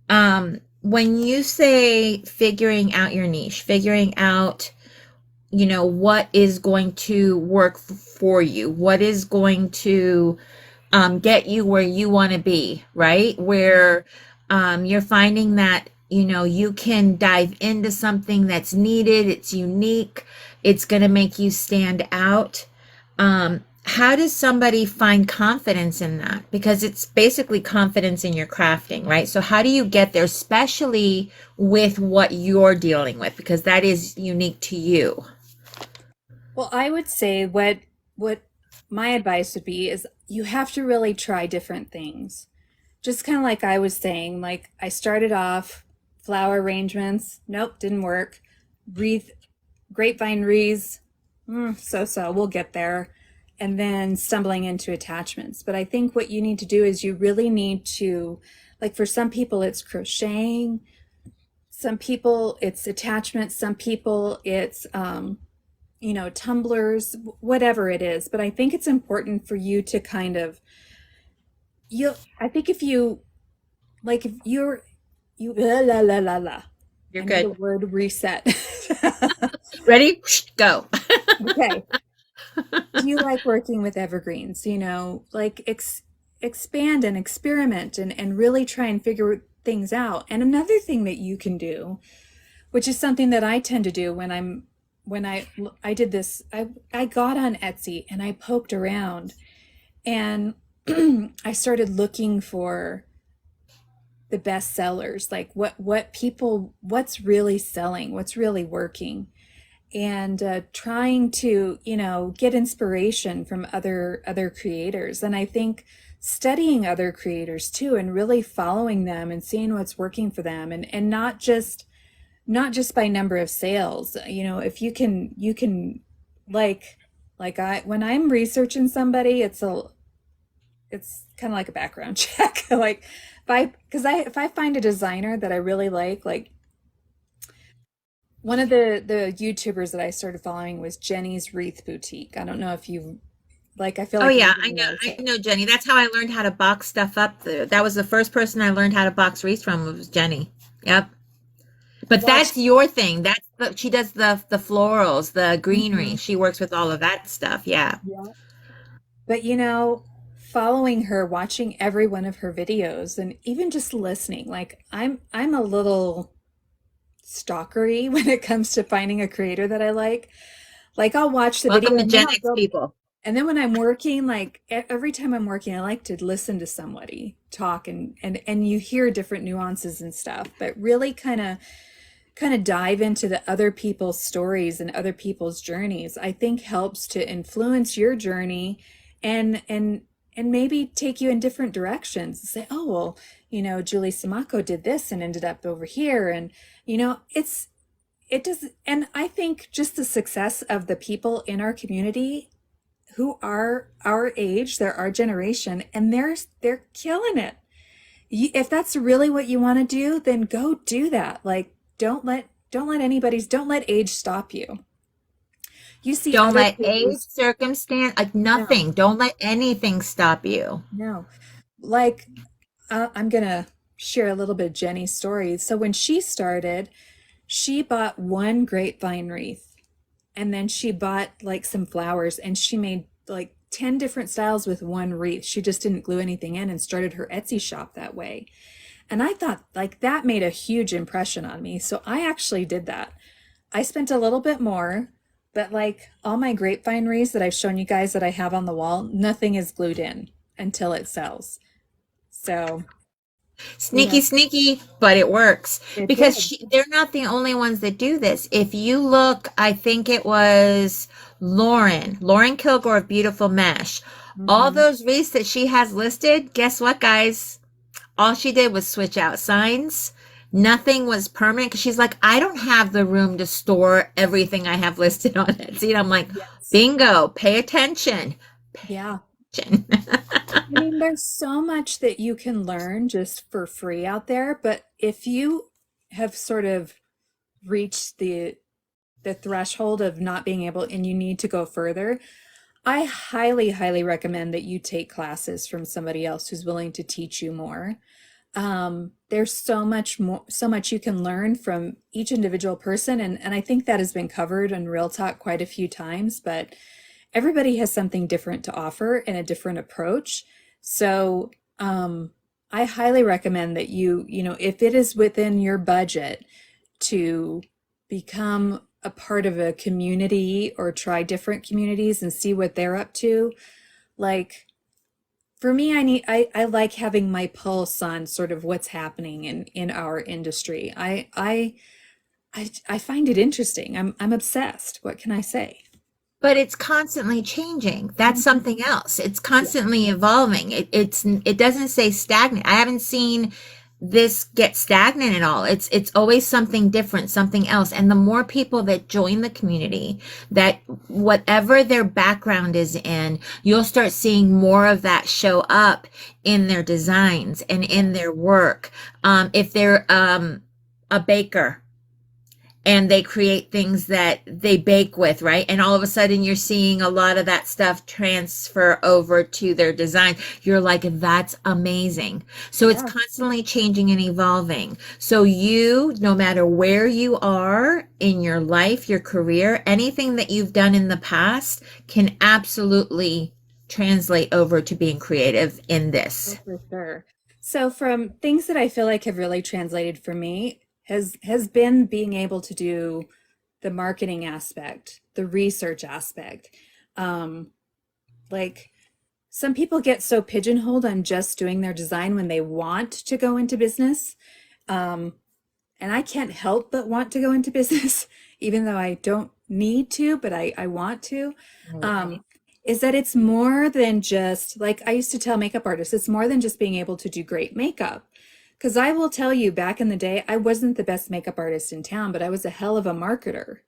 When you say figuring out your niche, figuring out, what is going to work for you, what is going to get you where you want to be, right? Where you're finding that, you can dive into something that's needed, it's unique, it's going to make you stand out. How does somebody find confidence in that? Because it's basically confidence in your crafting, right? So how do you get there, especially with what you're dealing with, because that is unique to you? Well, I would say what my advice would be is you have to really try different things. Just kind of like I was saying, like I started off flower arrangements, nope, didn't work. Wreath, grapevine wreaths, so, we'll get there. And then stumbling into attachments. But I think what you need to do is you really need to, like for some people, it's crocheting, some people it's attachments, some people it's tumblers, whatever it is. But I think it's important for you to kind of I think if you like if you're you la la la la la. You're I need a good. word reset. Ready? Go. Okay. Do you like working with evergreens? Like expand and experiment and really try and figure things out. And another thing that you can do, which is something that I tend to do when I did this, I got on Etsy and I poked around and I started looking for the best sellers, like what's really selling, what's really working. and trying to, get inspiration from other creators. And I think studying other creators too, and really following them and seeing what's working for them, and not just by number of sales. If you can like I when I'm researching somebody, it's kind of like a background check. Like if I find a designer that I really like one of the YouTubers that I started following was Jenny's Wreath Boutique. I don't know if you like, I feel Oh like yeah, everybody knows I it. know Jenny. That's how I learned how to box stuff up. That was the first person I learned how to box wreaths from was Jenny. Yep. But Watch. that's your thing. She does the florals, the greenery. Mhm. She works with all of that stuff. Yeah. Yeah. But following her, watching every one of her videos, and even just listening, like I'm a little stalkery when it comes to finding a creator that I like. Like I'll watch the Welcome video to and then Gen I'll X go. people. And then when I'm working, like every time I'm working, I like to listen to somebody talk, and you hear different nuances and stuff, but really kind of dive into the other people's stories and other people's journeys, I think helps to influence your journey, and maybe take you in different directions. Say, oh well, Julie Samako did this and ended up over here, and it does. And I think just the success of the people in our community who are our age, they're our generation, and they're killing it. If that's really what you want to do, then go do that. Like, don't let age stop you. You see Don't other let age, creators. circumstance, like No, nothing. Don't let anything stop you. no. Like, I'm gonna share a little bit of Jenny's story. So when she started, she bought one grapevine wreath, and then she bought like some flowers, and she made like 10 different styles with one wreath. She just didn't glue anything in, and started her Etsy shop that way. And I thought like that made a huge impression on me. So I actually did that. I spent a little bit more, but like all my grapevine wreaths that I've shown you guys that I have on the wall, nothing is glued in until it sells. So, you Sneaky, know, sneaky, but it works it because did. they're not the only ones that do this. If you look, I think it was Lauren Kilgore of Beautiful Mesh. All Hmm. those wreaths that she has listed, guess what, guys? All she did was switch out signs. Nothing was permanent because she's like, I don't have the room to store everything I have listed on Etsy. And I'm like, Yes. bingo, pay attention. Yeah. Pay attention. I mean, there's so much that you can learn just for free out there, but if you have sort of reached the threshold of not being able and you need to go further, I highly, highly recommend that you take classes from somebody else who's willing to teach you more. There's so much more, so much you can learn from each individual person, and I think that has been covered in Real Talk quite a few times, but everybody has something different to offer and a different approach. So, I highly recommend that if it is within your budget to become a part of a community or try different communities and see what they're up to, like for me, I like having my pulse on sort of what's happening in our industry. I find it interesting. I'm obsessed. What can I say? But it's constantly changing. That's Mhm. something else. It's Yeah. constantly evolving. It doesn't say stagnant. I haven't seen this get stagnant at all. It's always something different, something else. And the more people that join the community, that whatever their background is in, you'll start seeing more of that show up in their designs and in their work. If they're a baker, and they create things that they bake with, right? And all of a sudden you're seeing a lot of that stuff transfer over to their design. You're like, that's amazing. So it's Yeah, constantly changing and evolving. So you, no matter where you are in your life, your career, anything that you've done in the past can absolutely translate over to being creative in oh, this. for sure. So from things that I feel like have really translated for me has been being able to do the marketing aspect, the research aspect. Um, like some people get so pigeonholed on just doing their design when they want to go into business. Um, and I can't help but want to go into business, even though I don't need to, but I want to, Right. um, is that it's more than just, like I used to tell makeup artists, it's more than just being able to do great makeup. Because I will tell you, back in the day, I wasn't the best makeup artist in town, but I was a hell of a marketer.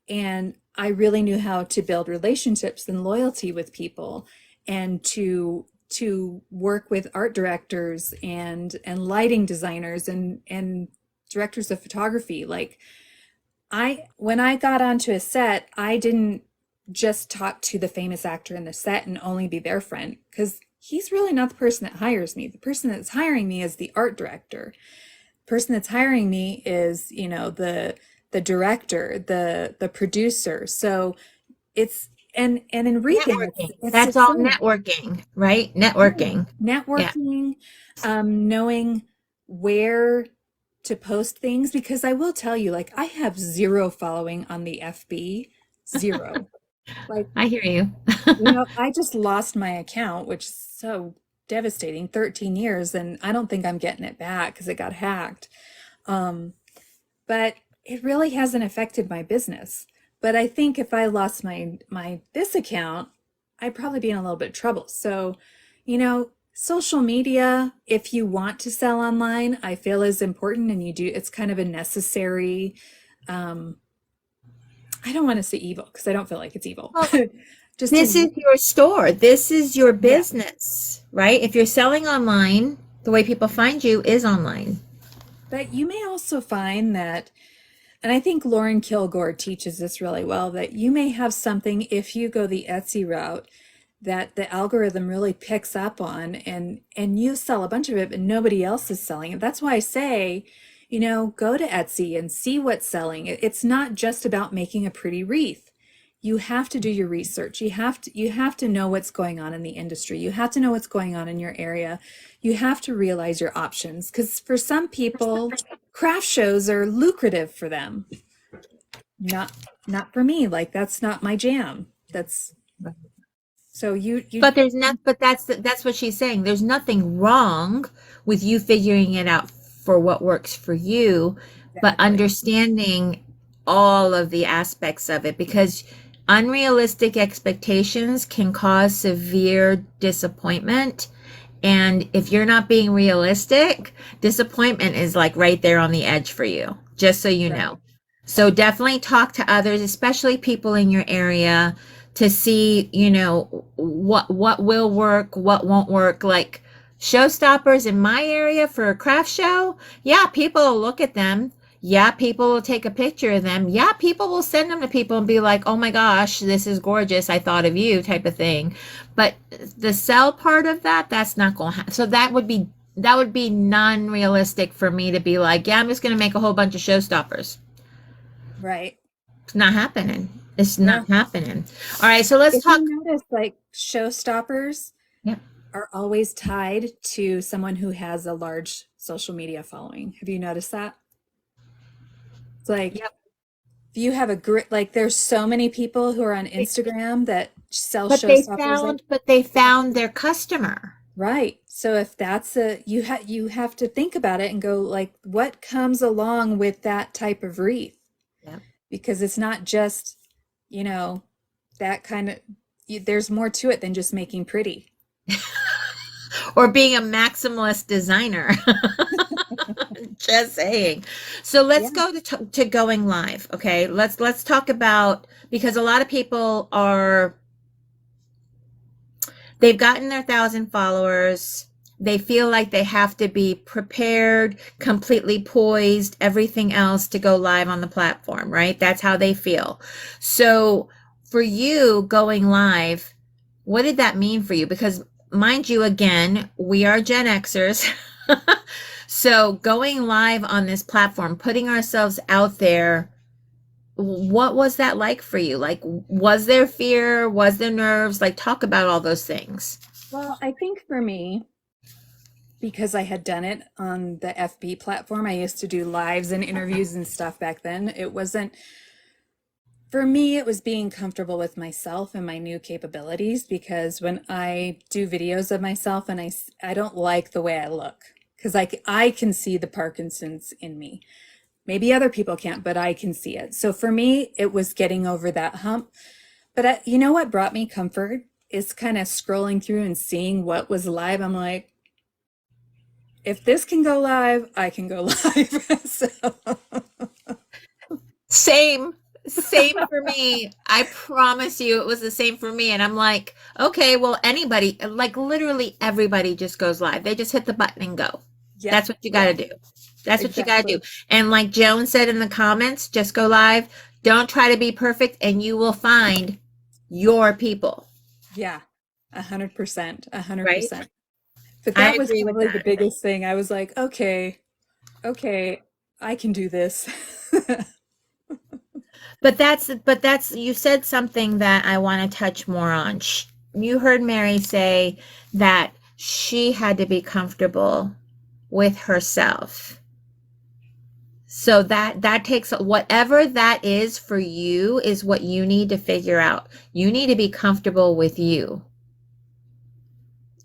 And I really knew how to build relationships and loyalty with people, and to work with art directors and lighting designers and directors of photography. Like, I when I got onto a set, I didn't just talk to the famous actor in the set and only be their friend, because he's really not the person that hires me. The person that's hiring me is the art director. The person that's hiring me is, the director, the producer. So it's and in wreathing, Networking. it's the That's all same. networking, right? Right. Networking. Yeah. Networking, knowing where to post things, because I will tell you, like, I have zero following on the FB, zero. Like, I hear you. I just lost my account, which is so devastating, 13 years, and I don't think I'm getting it back because it got hacked. Um, but it really hasn't affected my business. But I think if I lost my this account, I'd probably be in a little bit of trouble. So, social media, if you want to sell online, I feel is important, and it's kind of a necessary, um, I don't want to say evil because I don't feel like it's evil. Well, Just this to, is your store. This is your yeah. business, right? If you're selling online, the way people find you is online. But you may also find that, and I think Lauren Kilgore teaches this really well, that you may have something, if you go the Etsy route, that the algorithm really picks up on, and you sell a bunch of it, but nobody else is selling it. That's why I say, go to Etsy and see what's selling. It's not just about making a pretty wreath. You have to do your research. You have to know what's going on in the industry. You have to know what's going on in your area. You have to realize your options, because for some people, craft shows are lucrative for them. Not not for me. Like, that's not my jam. That's so you But there's not, but that's what she's saying. There's nothing wrong with you figuring it out for what works for you, but exactly. understanding all of the aspects of it, because unrealistic expectations can cause severe disappointment. And if you're not being realistic, disappointment is like right there on the edge for you, just so you Right. know. So definitely talk to others, especially people in your area, to see, what will work, what won't work. Like showstoppers in my area for a craft show, yeah, people will look at them. Yeah, people will take a picture of them. Yeah, people will send them to people and be like, "Oh my gosh, this is gorgeous. I thought of you," type of thing. But the sell part of that, that's not going to happen. So that would be non-realistic for me to be like, "Yeah, I'm just going to make a whole bunch of showstoppers." Right. It's not happening. It's Yeah. not happening. All right, so let's If you talk. notice, like, showstoppers Yeah. are always tied to someone who has a large social media following. Have you noticed that? It's like, Yep. if you have a great, like, there's so many people who are on Instagram that sell But they showstoppers. Like, found, but they found their customer. right. So if that's you have to think about it and go, like, what comes along with that type of wreath? Yep. Because it's not just, you know, that kind of, there's more to it than just making pretty. Or being a maximalist designer. Just saying. So let's Yeah. go to going live. Okay. Let's talk about, because a lot of people they've gotten their 1,000 followers. They feel like they have to be prepared, completely poised, everything else to go live on the platform, right? That's how they feel. So for you going live, what did that mean for you? Because mind you, again, we are Gen Xers. So going live on this platform, putting ourselves out there, what was that like for you? Like, was there fear? Was there nerves? Like, talk about all those things. Well, I think for me, because I had done it on the FB platform, I used to do lives and interviews and stuff back then. It wasn't, for me, it was being comfortable with myself and my new capabilities, because when I do videos of myself and I don't like the way I look, because I can see the Parkinson's in me. Maybe other people can't, but I can see it. So for me, it was getting over that hump. But you know what brought me comfort is kind of scrolling through and seeing what was live. I'm like, if this can go live, I can go live. So, Same, same for me. I promise you it was the same for me. And I'm like, okay, well, anybody, like literally everybody just goes live. They just hit the button and go. yeah, That's what you got yeah, to do. That's what you got to do. exactly. And like Joan said in the comments, just go live. Don't try to be perfect, and you will find your people, Yeah, 100%, a hundred right? percent. But I that was agree with probably the that. biggest thing. I was like, okay, okay, I can do this. But that's you said something that I want to touch more on. You heard Mary say that she had to be comfortable with herself. So that takes whatever that is for you is what you need to figure out. You need to be comfortable with you.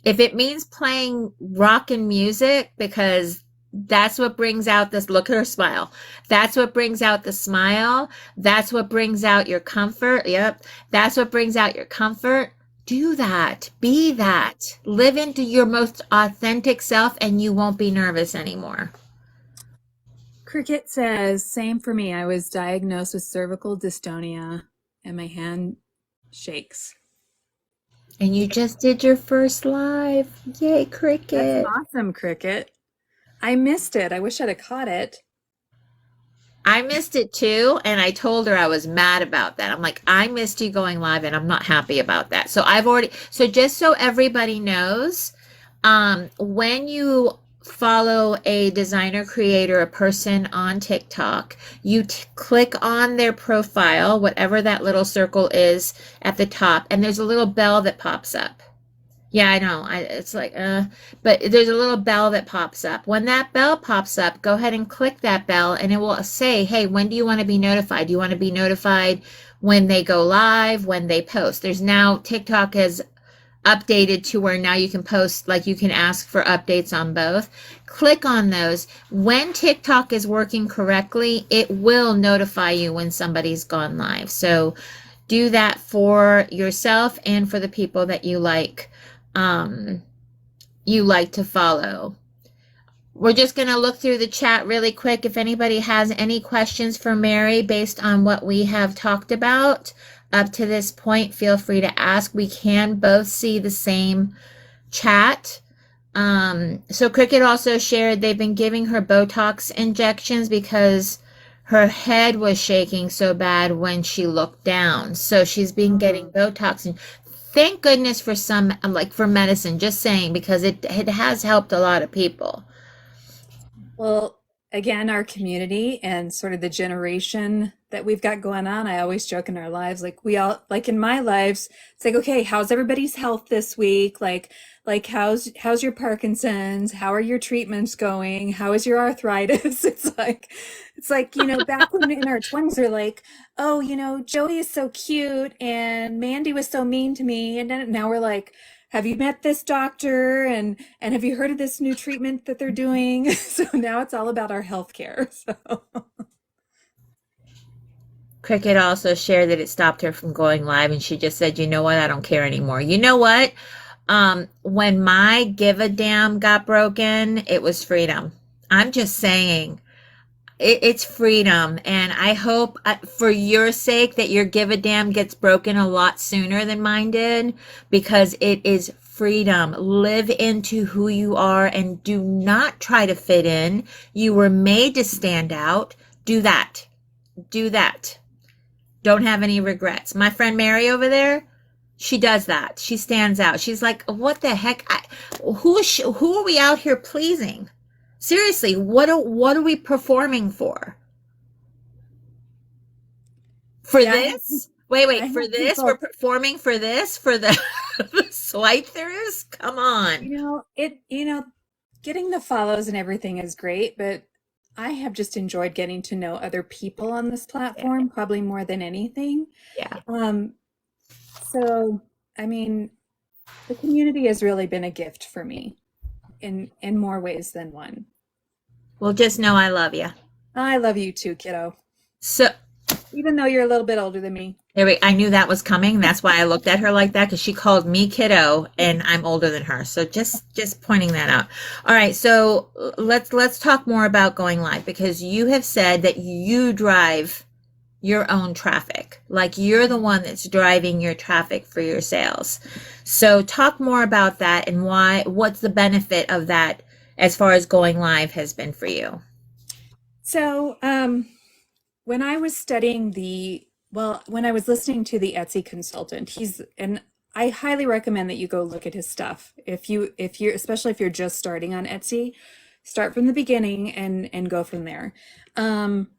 If it means playing rock and music because that's what brings out this look at her smile. That's what brings out the smile. That's what brings out your comfort. Yep. That's what brings out your comfort. Do that. Be that. Live into your most authentic self and you won't be nervous anymore. Cricket says, same for me. I was diagnosed with cervical dystonia and my hand shakes. And you just did your first live. Yay, That's Cricket. awesome, Cricket. I missed it. I wish I'd have caught it. I missed it too, and I told her I was mad about that. I'm like, I missed you going live, and I'm not happy about that. So just so everybody knows, when you follow a designer, creator, a person on TikTok, you click on their profile, whatever that little circle is at the top, and there's a little bell that pops up. Yeah, I know. It's like, but there's a little bell that pops up. When that bell pops up, go ahead and click that bell and it will say, hey, when do you want to be notified? Do you want to be notified when they go live, when they post? There's now, TikTok has updated to where now you can post, like you can ask for updates on both. Click on those. When TikTok is working correctly, it will notify you when somebody's gone live. So do that for yourself and for the people that um, you like to follow. We're just going to look through the chat really quick. If anybody has any questions for Mary based on what we have talked about up to this point, feel free to ask. We can both see the same chat. So Cricket also shared they've been giving her Botox injections because her head was shaking so bad when she looked down. So she's been getting Mm. Botox. And thank goodness for some, like for medicine, just saying, because it has helped a lot of people. Well, again, our community and sort of the generation that we've got going on, I always joke in our lives, like we all, like in my lives, it's like, okay, how's everybody's health this week? Like how's your Parkinson's? How are your treatments going? How is your arthritis? It's like, back when in our 20s, we're like, oh, Joey is so cute and Mandy was so mean to me. And then now we're like, have you met this doctor and have you heard of this new treatment that they're doing? So now it's all about our healthcare. So Cricket also shared that it stopped her from going live, and she just said, "You know what? I don't care anymore." You know what? When my give a damn got broken, it was freedom. I'm just saying, it's freedom, and I hope for your sake that your give a damn gets broken a lot sooner than mine did, because it is freedom. Live into who you are and do not try to fit in. You were made to stand out. Do that. Do that. Don't have any regrets. My friend Mary over there, she does that. She stands out. She's like, what the heck? Who are we out here pleasing? Seriously, what are we performing for? For yeah, this? Wait, I for have this? We're people, performing for this? For the, the swipe throughs? Come on. getting the follows and everything is great, but I have just enjoyed getting to know other people on this Yeah, platform, probably more than anything. yeah. Um, so I mean, the community has really been a gift for me in more ways than one. Well, just know I love you. I love you too, kiddo. So Even though you're a little bit older than me. I knew that was coming. That's why I looked at her like that because she called me kiddo and I'm older than her. So just pointing that out. All right, so let's talk more about going live because you have said that you drive your own traffic. Like you're the one that's driving your traffic for your sales. So talk more about that and what's the benefit of that as far as going live has been for you. So, when I was studying when I was listening to the Etsy consultant, and I highly recommend that you go look at his stuff. Especially if you're just starting on Etsy, start from the beginning and go from there. Um,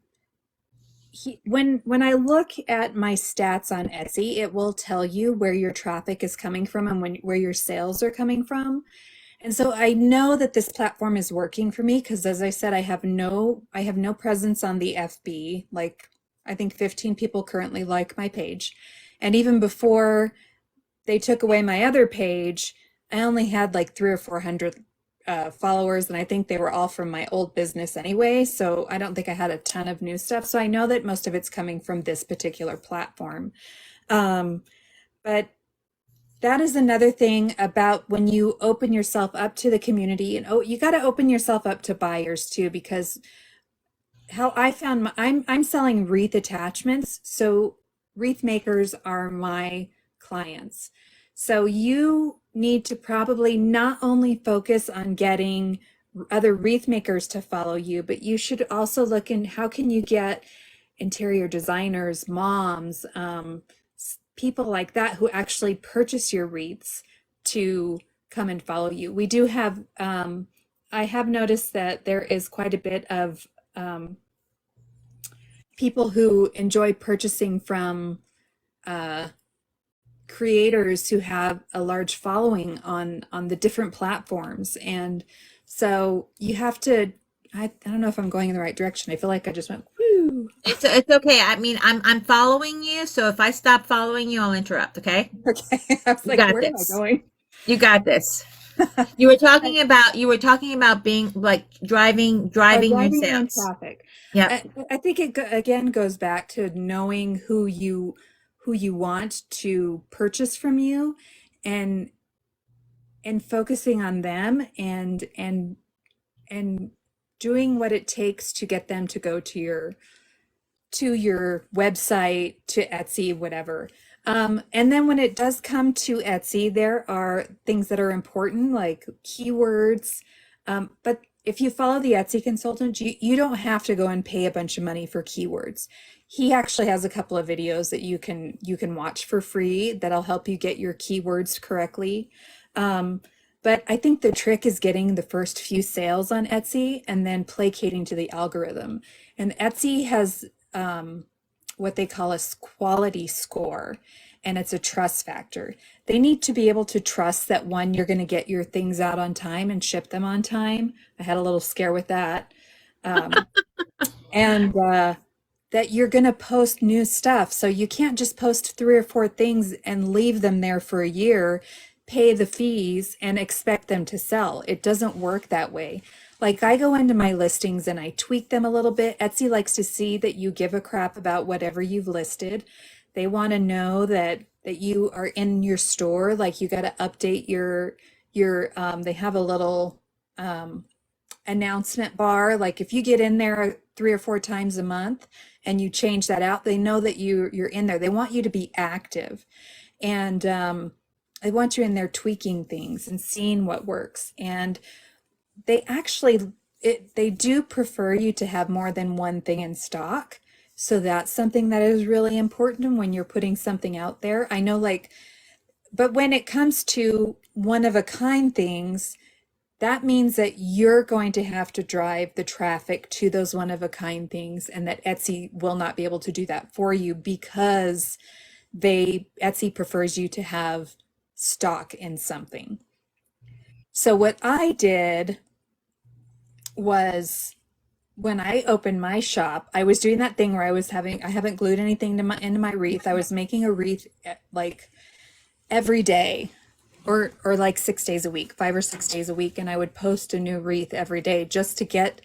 when I look at my stats on Etsy, it will tell you where your traffic is coming from and where your sales are coming from. And so I know that this platform is working for me because, as I said, I have no presence on the FB. Like, I think 15 people currently like my page. And even before they took away my other page, I only had like three or 400 followers, and I think they were all from my old business anyway. So I don't think I had a ton of new stuff. So I know that most of it's coming from this particular platform. Um, but that is another thing about when you open yourself up to the community, and you got to open yourself up to buyers too, because how I found I'm selling wreath attachments, so wreath makers are my clients. So you need to probably not only focus on getting other wreath makers to follow you, but you should also look in how can you get interior designers, moms, people like that who actually purchase your wreaths to come and follow you. We do have, I have noticed that there is quite a bit of people who enjoy purchasing from uh, creators who have a large following on the different platforms, and so you have to. I don't know if I'm going in the right direction. I feel like I just went whoo. It's okay. I mean, I'm following you, so if I stop following you, I'll interrupt, okay? Okay, I was You like, got where am I this. going? You got this. I, You were talking about being like driving your driving your own sales. traffic. Yep. I think again goes back to knowing who you want to purchase from you, and focusing on them, and doing what it takes to get them to go to your website, to Etsy, whatever. And then when it does come to Etsy, there are things that are important like keywords. But if you follow the Etsy consultant, you don't have to go and pay a bunch of money for keywords. He actually has a couple of videos that you can watch for free that'll help you get your keywords correctly. Um, but I think the trick is getting the first few sales on Etsy and then placating to the algorithm. And Etsy has what they call a quality score, and it's a trust factor. They need to be able to trust that one, you're going to get your things out on time and ship them on time. I had a little scare with that. Um, and that you're going to post new stuff. So you can't just post three or four things and leave them there for a year, pay the fees, and expect them to sell. It doesn't work that way. Like, I go into my listings and I tweak them a little bit. Etsy likes to see that you give a crap about whatever you've listed. They want to know that you are in your store. Like, you got to update they have a little um, announcement bar. Like, if you get in there three or four times a month and you change that out, they know that you're in there. They want you to be active, and they want you in there tweaking things and seeing what works. And they actually they do prefer you to have more than one thing in stock. So that's something that is really important when you're putting something out there. I know, like, but when it comes to one of a kind things, that means that you're going to have to drive the traffic to those one of a kind things, and that Etsy will not be able to do that for you because Etsy prefers you to have stock in something. So what I did was, when I opened my shop, I was doing that thing where I haven't glued anything to into my wreath. I was making a wreath like every day, or like 6 days a week, 5 or 6 days a week, and I would post a new wreath every day just to get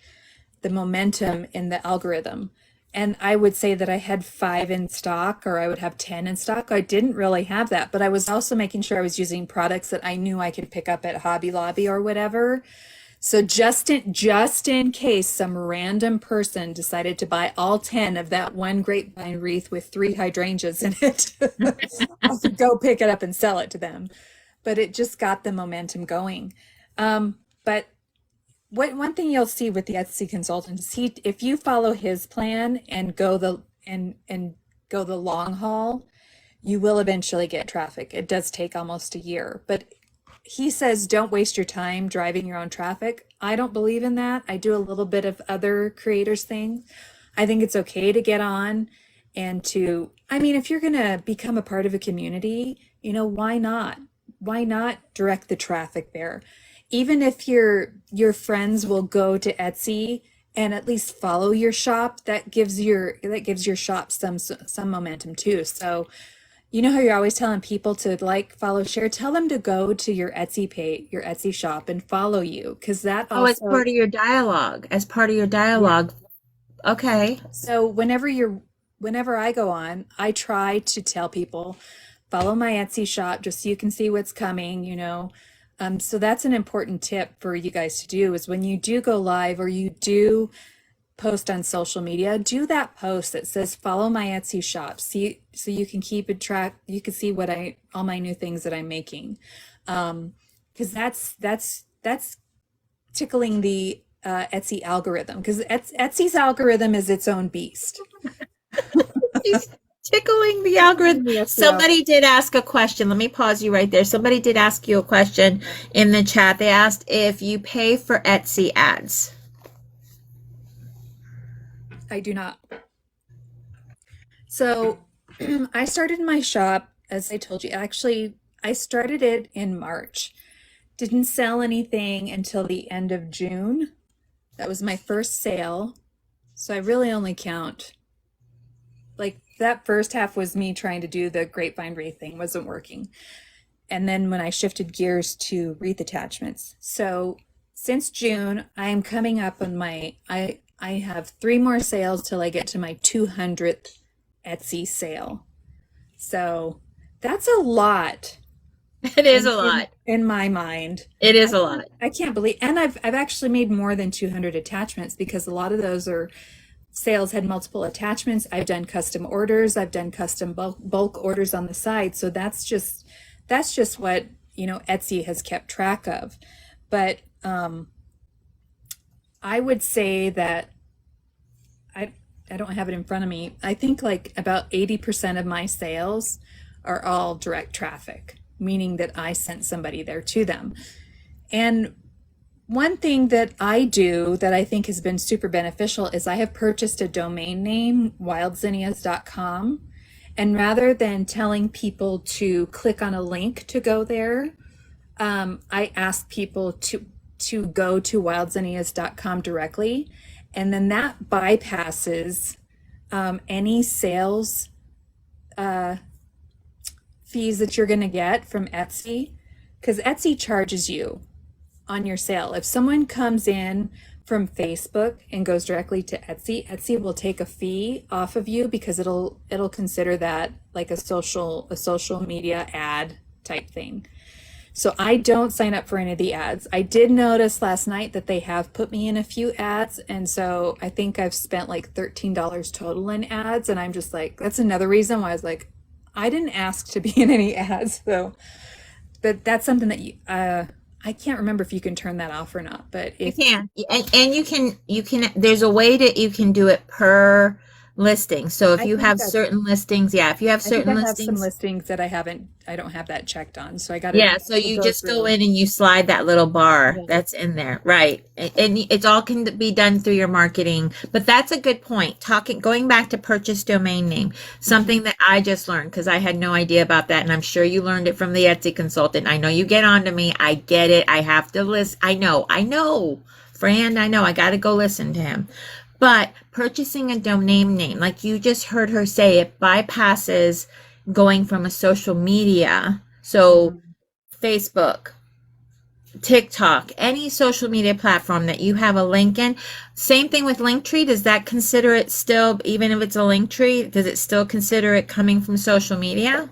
the momentum in the algorithm. And I would say that I had 5 in stock, or I would have 10 in stock. I didn't really have that, but I was also making sure I was using products that I knew I could pick up at Hobby Lobby or whatever. So just in case some random person decided to buy all 10 of that one grapevine wreath with 3 hydrangeas in it, I could go pick it up and sell it to them. But it just got the momentum going. But what one thing you'll see with the Etsy consultant is if you follow his plan and go the long haul, you will eventually get traffic. It does take almost a year, but he says don't waste your time driving your own traffic. I don't believe in that. I do a little bit of other creators things. I think it's okay to get on and to, I mean, if you're going to become a part of a community, why not? Why not direct the traffic there? Even if your friends will go to Etsy and at least follow your shop, that gives your shop some momentum too. So you know how you're always telling people to like, follow, share, tell them to go to your Etsy page, your Etsy shop and follow you, because that Oh, as also, part of your dialogue. As part of your yeah. dialogue. Okay. So whenever I go on, I try to tell people, follow my Etsy shop just so you can see what's coming. So that's an important tip for you guys to do is when you do go live or you do post on social media, do that post that says follow my Etsy shop. See, so you can keep a track, you can see all my new things that I'm making. Because that's tickling the Etsy algorithm, because Etsy's algorithm is its own beast. She's tickling the algorithm. The Etsy Somebody did ask a question. Let me pause you right there. Somebody did ask you a question in the chat. They asked if you pay for Etsy ads. I do not. So I started my shop, as I told you. Actually, I started it in March. Didn't sell anything until the end of June. That was my first sale. So I really only count, like, that first half was me trying to do the grapevine wreath thing, wasn't working. And then when I shifted gears to wreath attachments. So since June, I am coming up on I have 3 more sales till I get to my 200th Etsy sale. So that's a lot It is a lot. in my mind. It is a lot. I can't believe, and I've actually made more than 200 attachments, because a lot of those are sales had multiple attachments. I've done custom orders. I've done custom bulk orders on the side. So that's just what, Etsy has kept track of. But I would say that I don't have it in front of me. I think like about 80% of my sales are all direct traffic, meaning that I sent somebody there to them. And one thing that I do that I think has been super beneficial is I have purchased a domain name, wildzinnias.com. And rather than telling people to click on a link to go there, I ask people to go to wildzinnias.com directly. And then that bypasses any sales fees that you're going to get from Etsy, because Etsy charges you on your sale. If someone comes in from Facebook and goes directly to Etsy, Etsy will take a fee off of you, because it'll consider that like a social media ad type thing. So I don't sign up for any of the ads. I did notice last night that they have put me in a few ads, and so I think I've spent like $13 total in ads, and I'm just like, that's another reason why I was like, I didn't ask to be in any ads. So, but that's something that I can't remember if you can turn that off or not, but You if can. And you can, there's a way that you can do it per listing. So if I you think have that's, certain listings, yeah, if you have I think I certain have some listings, listings that I don't have that checked on. So I got to yeah, so you go just go through. in and you slide that little bar Yeah. that's in there, right? And it's all can be done through your marketing. But that's a good point. Going back to purchase domain name, Mhm. something that I just learned because I had no idea about that, and I'm sure you learned it from the Etsy consultant. I know you get on to me. I get it. I have to list. I know, Fran. I know. I got to go listen to him. But purchasing a domain name, like you just heard her say, it bypasses going from a social media. So Mhm. Facebook, TikTok, any social media platform that you have a link in. Same thing with Linktree. Does that consider it still, even if it's a link tree, does it still consider it coming from social media?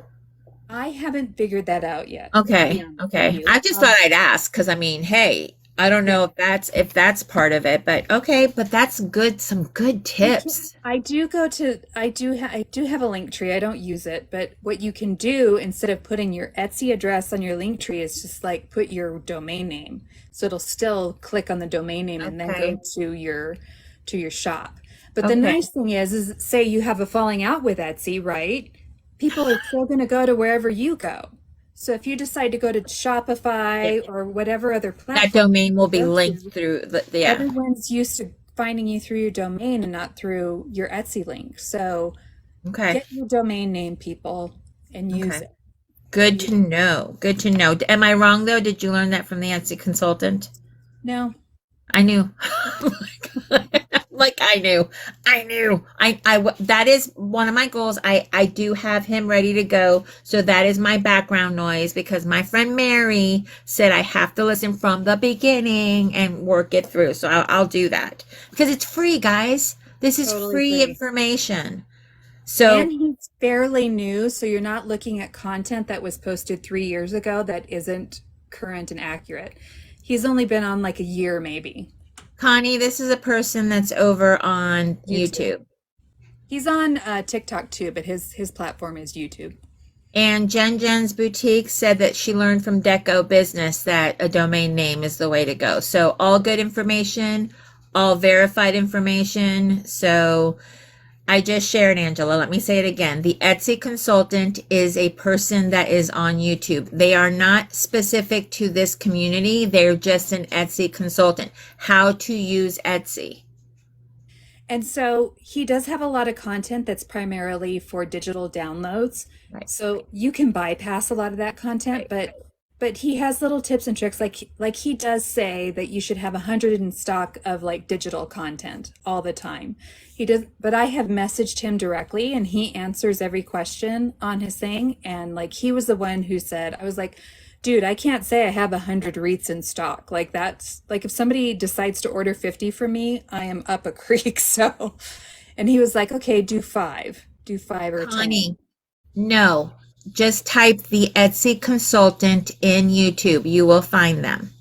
I haven't figured that out yet, to be Okay, honest with okay. you. I just thought I'd ask because I mean, hey, I don't know Yeah. if that's part of it, but okay, but that's good, some good tips. I do have a link tree. I don't use it, but what you can do instead of putting your Etsy address on your link tree is just like put your domain name. So it'll still click on the domain name and then go Okay, to your shop. But the okay. nice thing is say you have a falling out with Etsy, right? People are still going to go to wherever you go. So if you decide to go to Yeah. Shopify or whatever other That platform domain will you be go linked to, through yeah. everyone's used to finding you through your domain and not through your Etsy link. So Okay, get your domain name, people, and use okay. it. Good You to know. Good to know. Am I wrong though? Did you learn that from the Etsy consultant? no, I knew. Like I knew. I knew. That is one of my goals. I do have him ready to go. So that is my background noise because my friend Mary said I have to listen from the beginning and work it through. So I'll do that because it's free, guys. This is totally free free. information. So And he's fairly new, so you're not looking at content that was posted 3 years ago that isn't current and accurate. He's only been on like a year, maybe. Connie, this is a person that's over on YouTube. YouTube. He's on TikTok too, but his platform is YouTube. And Jen Jen's boutique said that she learned from Deco Business that a domain name is the way to go. So all good information, all verified information. So I just shared, Angela. Let me say it again. The Etsy consultant is a person that is on YouTube. They are not specific to this community. They're just an Etsy consultant. How to use Etsy. And so he does have a lot of content that's primarily for digital downloads. Right. So you can bypass a lot of that content, Right. but he has little tips and tricks like he does say that you should have 100 in stock of like digital content all the time. He does, but I have messaged him directly and he answers every question on his thing, and like he was the one who said, I was like, dude, I can't say I have 100 wreaths in stock. Like that's like if somebody decides to order 50 from me, I am up a creek. So, and he was like, okay, do five or 10. Connie, no. Just type the Etsy consultant in YouTube. You will find them.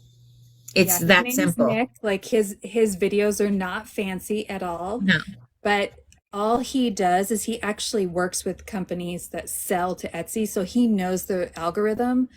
It's Yeah, his that name is simple. Nick. Like his videos are not fancy at all, No. but all he does is he actually works with companies that sell to Etsy, so he knows the algorithm,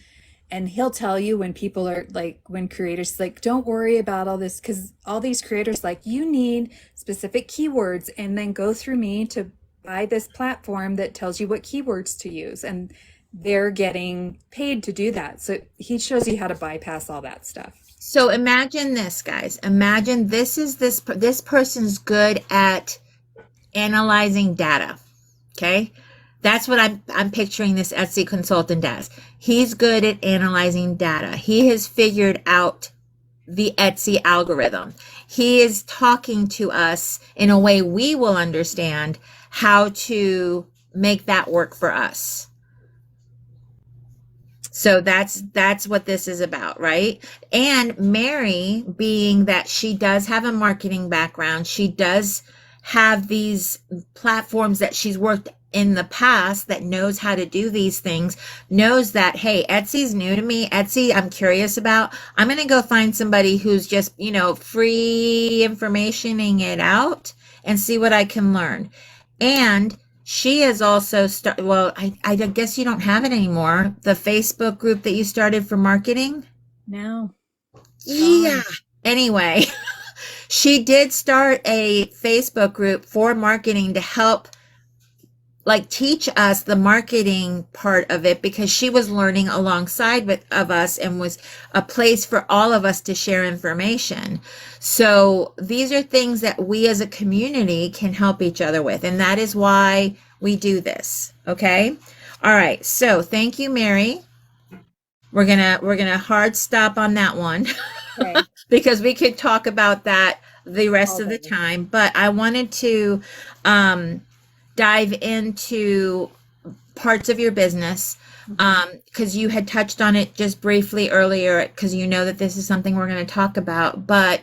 and he'll tell you when people are like when creators like don't worry about all this because all these creators like you need specific keywords and then go through me to buy this platform that tells you what keywords to use, and they're getting paid to do that. So he shows you how to bypass all that stuff. So imagine this, guys. Imagine this person's good at analyzing data. Okay? That's what I'm picturing this Etsy consultant as. He's good at analyzing data. He has figured out the Etsy algorithm. He is talking to us in a way we will understand how to make that work for us. So that's what this is about, right? And Mary, being that she does have a marketing background, she does have these platforms that she's worked in the past that knows how to do these things, knows that, hey, Etsy's new to me. Etsy, I'm curious about. I'm going to go find somebody who's just, free informationing it out and see what I can learn. And she has also well, I guess you don't have it anymore. The Facebook group that you started for marketing. No, it's Yeah. gone. Anyway, she did start a Facebook group for marketing to help like teach us the marketing part of it because she was learning alongside of us and was a place for all of us to share information. So these are things that we as a community can help each other with, and that is why we do this. Okay. All right. So thank you, Mary. We're gonna hard stop on that one Okay. because we could talk about that the rest All of the day. time. But I wanted to um, dive into parts of your business. Mhm. Because you had touched on it just briefly earlier, because you know that this is something we're going to talk about. But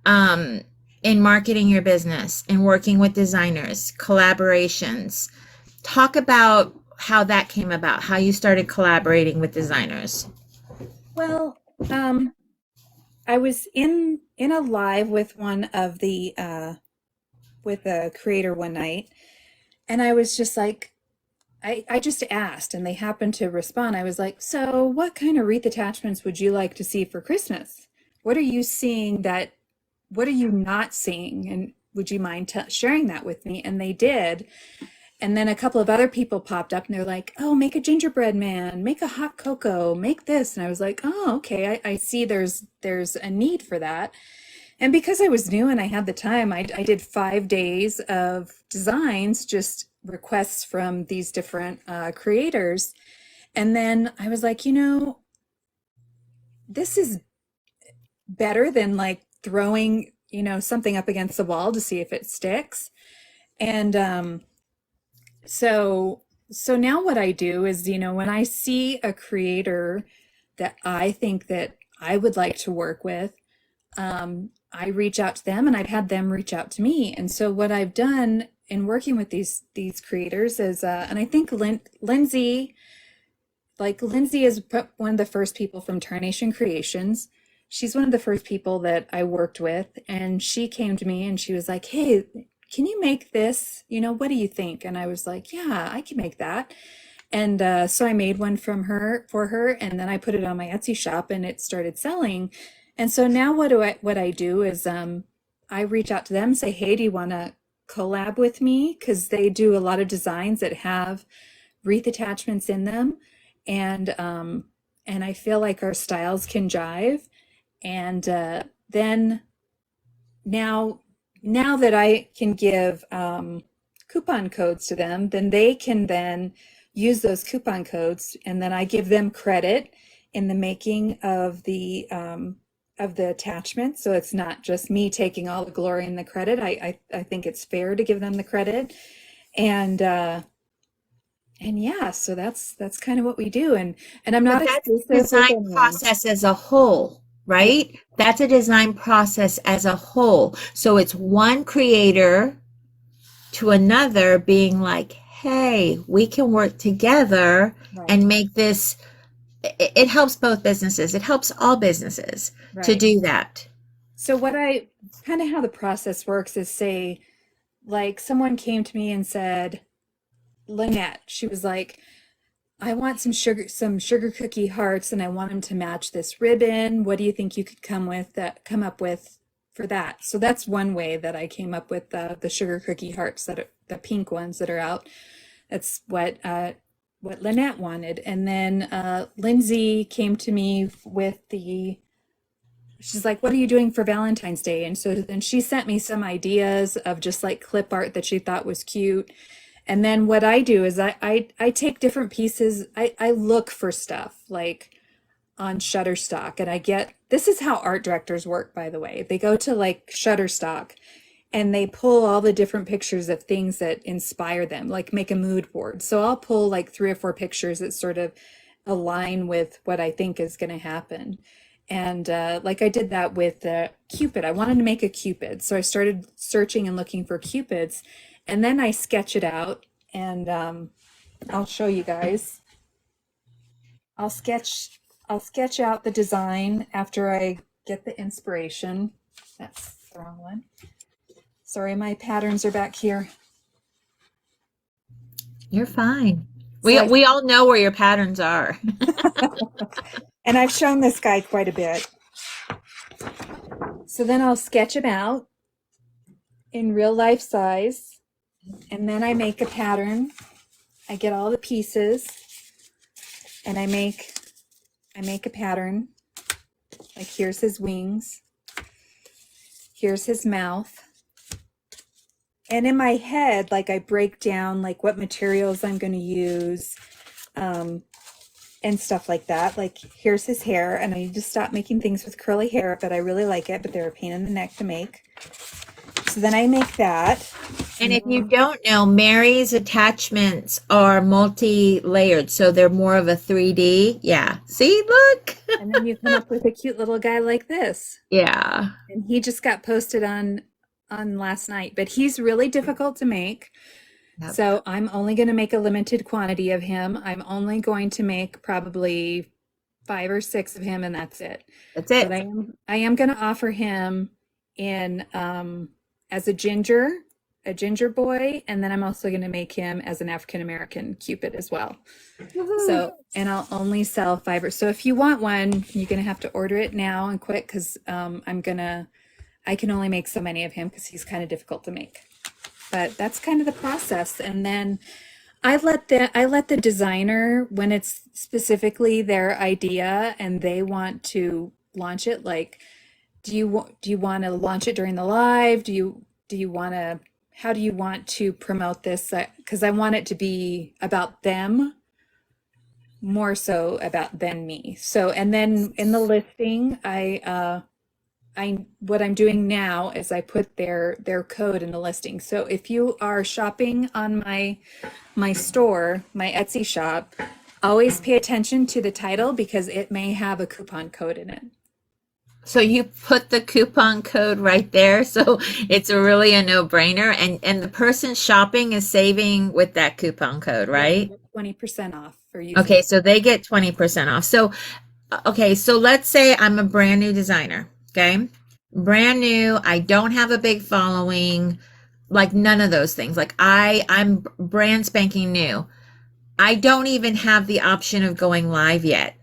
um, in marketing your business and working with designers, collaborations, talk about how that came about, how you started collaborating with designers. Well, I was in a live with one of the with a creator one night, and I was just like, I just asked, and they happened to respond. I was like, so what kind of wreath attachments would you like to see for Christmas? What are you seeing that, what are you not seeing? And would you mind sharing that with me? And they did. And then a couple of other people popped up and they're like, oh, make a gingerbread man, make a hot cocoa, make this. And I was like, oh, okay, I see there's a need for that. And because I was new and I had the time, I did 5 days of designs, just requests from these different creators. And then I was like, this is better than like throwing, something up against the wall to see if it sticks. And so so now what I do is, when I see a creator that I think that I would like to work with, I reach out to them and I've had them reach out to me. And so what I've done in working with these creators is, and I think Lindsay, like Lindsay is one of the first people from Tarnation Creations. She's one of the first people that I worked with, and she came to me and she was like, "Hey, can you make this? What do you think?" And I was like, "Yeah, I can make that." And so I made one for her, and then I put it on my Etsy shop, and it started selling. And so now what I do is I reach out to them, say, "Hey, do you want to collab with me?" Because they do a lot of designs that have wreath attachments in them, and I feel like our styles can jive. And then now now that I can give coupon codes to them, then they can then use those coupon codes, and then I give them credit in the making of the attachment. So it's not just me taking all the glory and the credit. I think it's fair to give them the credit. And yeah, so that's kind of what we do. And I'm not But that's a exclusive with design anyone. process as a whole, Yeah, right? That's a design process as a whole. So it's one creator to another being like, hey, we can work together right, and make this. It helps both businesses. It helps all businesses to right. do that. So what I kind of how the process works is, say, like someone came to me and said, Lynette, she was like, I want some sugar cookie hearts and I want them to match this ribbon. What do you think you could come up with for that? So that's one way that I came up with the sugar cookie hearts, that are the pink ones that are out. That's what Lynette wanted. And then Lindsay came to me with she's like, what are you doing for Valentine's Day? And so then she sent me some ideas of just like clip art that she thought was cute. And then what I do is I take different pieces. I look for stuff like on Shutterstock, and I get, this is how art directors work, by the way. They go to like Shutterstock and they pull all the different pictures of things that inspire them, like make a mood board. So I'll pull like 3 or 4 pictures that sort of align with what I think is going to happen. And like I did that with Cupid. I wanted to make a Cupid. So I started searching and looking for Cupids. And then I sketch it out. And I'll show you guys. I'll sketch I'll sketch out the design after I get the inspiration. That's the wrong one. Sorry, my patterns are back here. You're fine. So We all know where your patterns are. and I've shown this guy quite a bit. So then I'll sketch him out in real life size, and then I make a pattern. I get all the pieces and I make a pattern. Like here's his wings. Here's his mouth. And in my head, like I break down like what materials I'm going to use, and stuff like that. Like here's his hair, and I need to stop making things with curly hair, but I really like it, but they're a pain in the neck to make. So then I make that. And And if you then, don't know, Mary's attachments are multi-layered, so they're more of a 3D. Yeah. See, look. and then you come up with a cute little guy like this. Yeah. And he just got posted on last night, but he's really difficult to make. Yep. So I'm only going to make a limited quantity of him. I'm only going to make probably 5 or 6 of him, and that's it. That's But it. I am going to offer him in as a ginger boy, and then I'm also going to make him as an African American Cupid as well. Woohoo. So, and I'll only sell 5. So if you want one, you're going to have to order it now and quick because I can only make so many of him because he's kind of difficult to make. But that's kind of the process. And then I let the designer, when it's specifically their idea and they want to launch it, like, do you want to launch it during the live? Do you want to, how do you want to promote this? Because I want it to be about them more so about than me. So, and then in the listing, I what I'm doing now is I put their code in the listing. So if you are shopping on my store, my Etsy shop, always pay attention to the title because it may have a coupon code in it. So you put the coupon code right there, so it's really a no-brainer, and the person shopping is saving with that coupon code, Yeah, you right? get 20% off for using Okay, it. so they get 20% off. So okay, so let's say I'm a brand new designer, okay? Brand new, I don't have a big following, like none of those things. Like I'm brand spanking new. I don't even have the option of going live yet.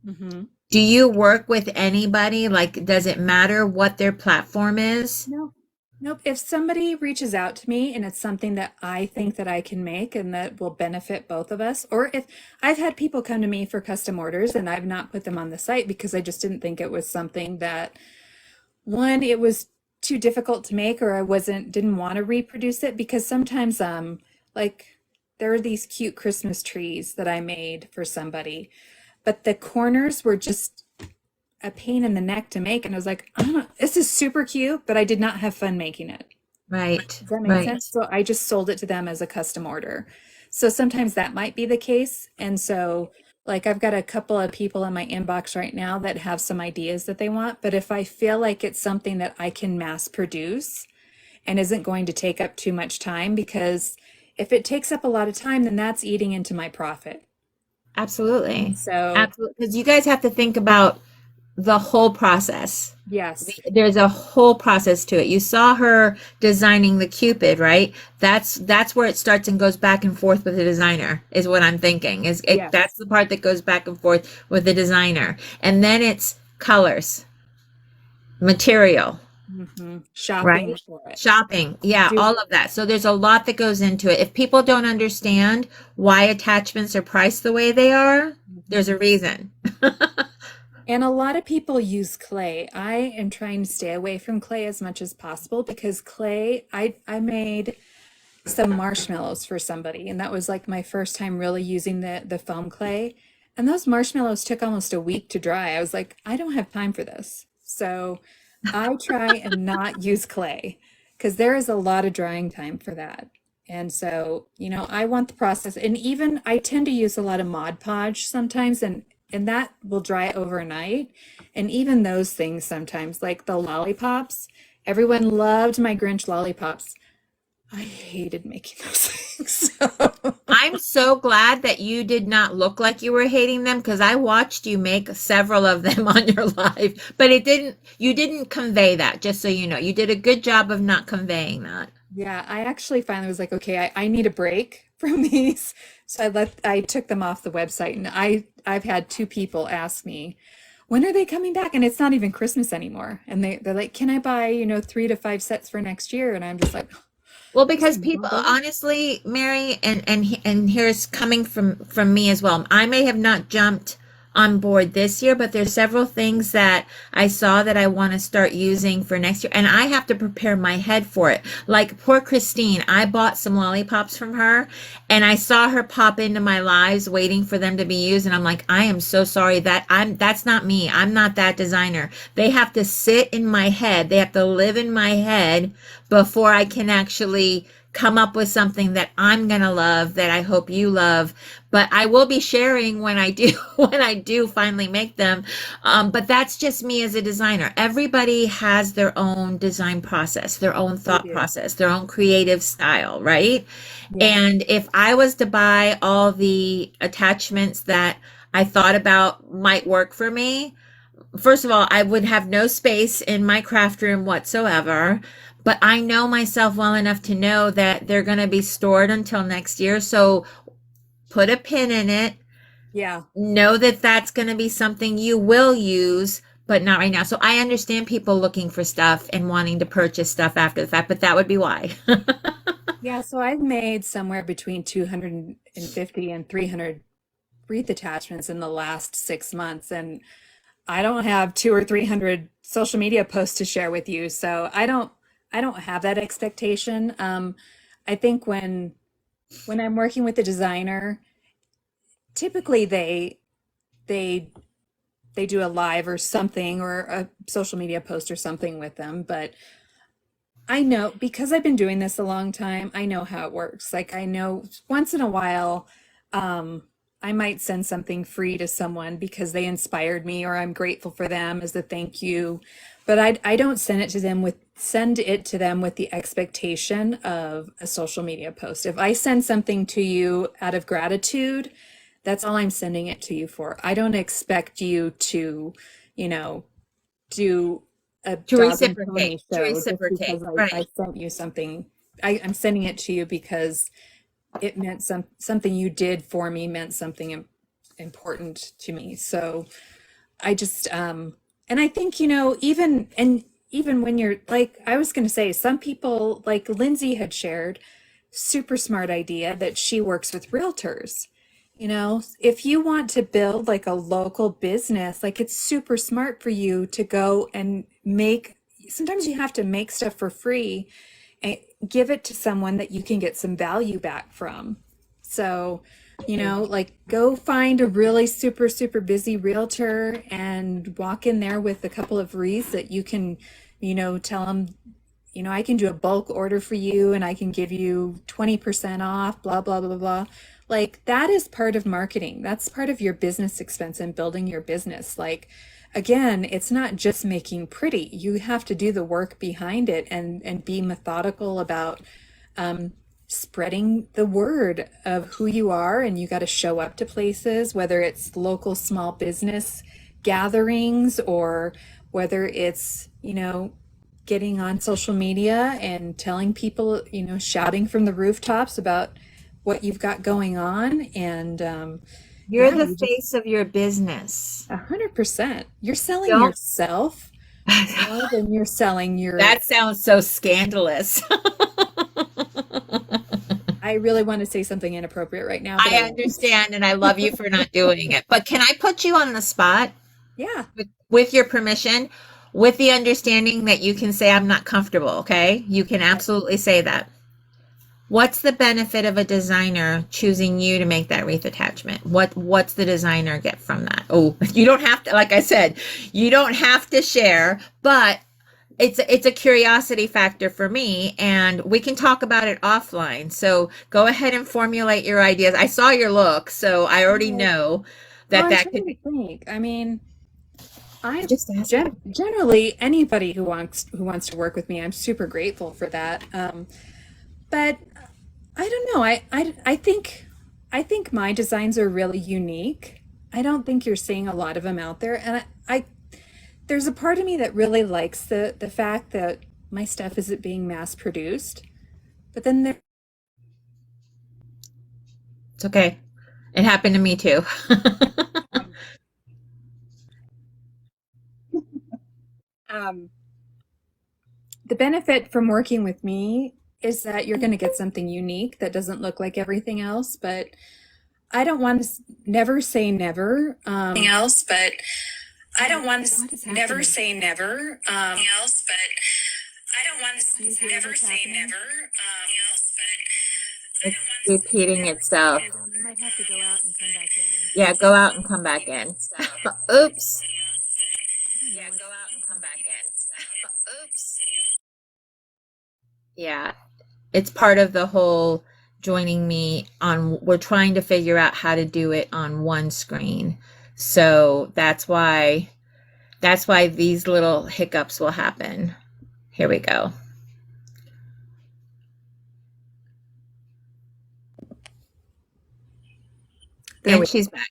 Hmm. Do you work with anybody? Like, does it matter what their platform is? No, nope. If somebody reaches out to me and it's something that I think that I can make and that will benefit both of us, or if I've had people come to me for custom orders and I've not put them on the site because I just didn't think it was something that, one, it was too difficult to make, or I didn't want to reproduce it because sometimes like there are these cute Christmas trees that I made for somebody, but the corners were just a pain in the neck to make, and I was like, oh, this is super cute, but I did not have fun making it. Right, Does that make right. sense? So I just sold it to them as a custom order. So sometimes that might be the case. And so, like, I've got a couple of people in my inbox right now that have some ideas that they want. But if I feel like it's something that I can mass produce and isn't going to take up too much time, because if it takes up a lot of time, then that's eating into my profit. Absolutely. So, Absolutely. Because you guys have to think about the whole process. yes, There's a whole process to it. You saw her designing the Cupid, right? That's where it starts and goes back and forth with the designer, is what I'm thinking. That's yes. the part that goes back and forth with the designer. And then it's colors, material, Shopping right? for it. Shopping. Yeah, Do all of that. So there's a lot that goes into it. If people don't understand why attachments are priced the way they are, there's a Mhm. reason. And a lot of people use clay. I am trying to stay away from clay as much as possible because clay, I made some marshmallows for somebody, and that was like my first time really using the foam clay. And those marshmallows took almost a week to dry. I was like, I don't have time for this. So I try and not use clay because there is a lot of drying time for that. And so, I want the process. And even I tend to use a lot of Mod Podge sometimes, and that will dry overnight. And even those things sometimes, like the lollipops, everyone loved my Grinch lollipops. I hated making those things. So, I'm so glad that you did not look like you were hating them because I watched you make several of them on your live, but you didn't convey that, just so you know. You did a good job of not conveying that. yeah, I actually finally was like, okay, I need a break from these. So I took them off the website, and I've had 2 people ask me, when are they coming back? And it's not even Christmas anymore. And they're like, can I buy, 3 to 5 sets for next year? And I'm just like, Well, is because there people more? honestly, Mary, and here's coming from me as well. I may have not jumped on board this year, but there's several things that I saw that I want to start using for next year, and I have to prepare my head for it. Like poor Christine, I bought some lollipops from her, and I saw her pop into my lives waiting for them to be used, and I'm like, I am so sorry that's not me. I'm not that designer. They have to sit in my head. They have to live in my head before I can actually come up with something that I'm gonna love, that I hope you love. But I will be sharing when I do when I do finally make them. But that's just me as a designer. Everybody has their own design process, their own They thought do. process, their own creative style, right? Yeah. And if I was to buy all the attachments that I thought about might work for me, first of all, I would have no space in my craft room whatsoever. But I know myself well enough to know that they're going to be stored until next year. So put a pin in it. Yeah. Know that that's going to be something you will use, but not right now. So I understand people looking for stuff and wanting to purchase stuff after the fact, but that would be why. Yeah, so I've made somewhere between 250 and 300 wreath attachments in the last 6 months, and I don't have two or 300 social media posts to share with you, so I don't have that expectation. I think when I'm working with a designer, typically they they do a live or something or a social media post or something with them, but I know because I've been doing this a long time, I know how it works. Like I know once in a while, um, I might send something free to someone because they inspired me or I'm grateful for them as a thank you. But I don't send it to them with the expectation of a social media post. If I send something to you out of gratitude, that's all I'm sending it to you for. I don't expect you to, you know, do a To dog and pony reciprocate, to show just reciprocate, because I right. sent you something. I'm sending it to you because it meant something you did for me meant something important to me. So I just and I think, even when you're like I was going to say some people like Lindsay had shared super smart idea that she works with realtors. If you want to build like a local business, like it's super smart for you to go and sometimes you have to make stuff for free and give it to someone that you can get some value back from. So, like go find a really super, super busy realtor and walk in there with a couple of wreaths that you can, tell them, I can do a bulk order for you and I can give you 20% off, blah, blah, blah, blah. Like that is part of marketing. That's part of your business expense and building your business. Like, again, it's not just making pretty. You have to do the work behind it and be methodical about spreading the word of who you are. And you got to show up to places, whether it's local small business gatherings or whether it's, getting on social media and telling people, shouting from the rooftops about what you've got going on. And You're yeah, the you just face of your business. 100%. You're selling Don't. yourself more than you're selling your. That sounds so scandalous. I really want to say something inappropriate right now, but I I won't. understand and I love you for not doing it. But can I put you on the spot Yeah. with your permission, with the understanding that you can say I'm not comfortable, okay? You can absolutely say that. What's the benefit of a designer choosing you to make that wreath attachment? What's the designer get from that? Oh, you don't have to, like I said, you don't have to share, but it's a curiosity factor for me and we can talk about it offline. So go ahead and formulate your ideas. I saw your look, so I already Well, know well, that I'm that trying could to be think. I mean, I just asking. generally anybody who wants to work with me, I'm super grateful for that. But I don't know. I think my designs are really unique. I don't think you're seeing a lot of them out there, and I there's a part of me that really likes the fact that my stuff isn't being mass produced. But then there, It's okay. It happened to me too. um, the benefit from working with me is that you're going to get something unique that doesn't look like everything else. But I don't want to never say never. Else, but I don't want to never happening? Say never. Else, but I don't want to never say happening? Never. Else, but I It's don't want to repeating never say itself. never. I might have to go out and come back in. Yeah, go out and come back in. Oops. Yeah, go out and come back in. Yeah. It's part of the whole joining me on, we're trying to figure out how to do it on one screen. So that's why these little hiccups will happen. Here we go. There we And she's back.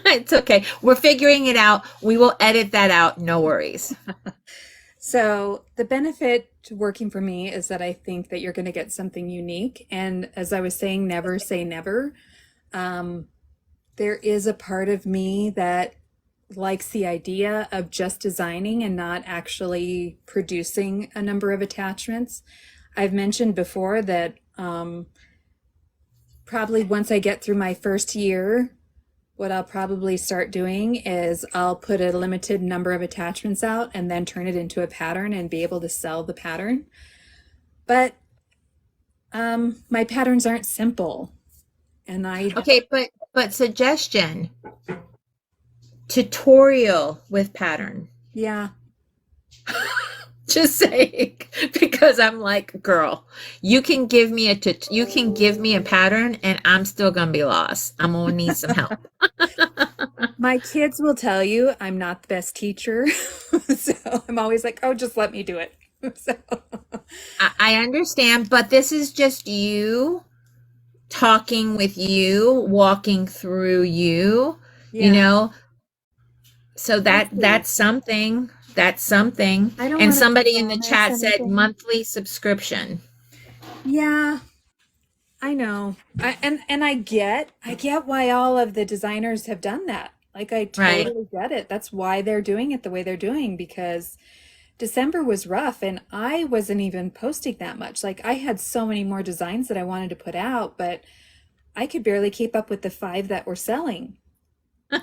It's okay. We're figuring it out. We will edit that out. No worries. So the benefit to working for me is that I think that you're going to get something unique. And as I was saying, never say never. Um, there is a part of me that likes the idea of just designing and not actually producing a number of attachments. I've mentioned before that probably once I get through my first year, what I'll probably start doing is I'll put a limited number of attachments out and then turn it into a pattern and be able to sell the pattern. But my patterns aren't simple. And Okay, but suggestion, tutorial with pattern. yeah, Just saying, because I'm like, girl, you can give me a pattern and I'm still gonna be lost. I'm gonna need some help. my kids will tell you I'm not the best teacher. So I'm always like, oh, just let me do it. So I understand, but this is just you talking with you, walking through you, you yeah, know. So we'll see. that's something. That's something. I don't And want to somebody in the promise chat said anything. monthly subscription. Yeah, I know. I get why all of the designers have done that. Like I Right. totally get it. That's why they're doing it the way they're doing because December was rough and I wasn't even posting that much. Like I had so many more designs that I wanted to put out, but I could barely keep up with the five that were selling.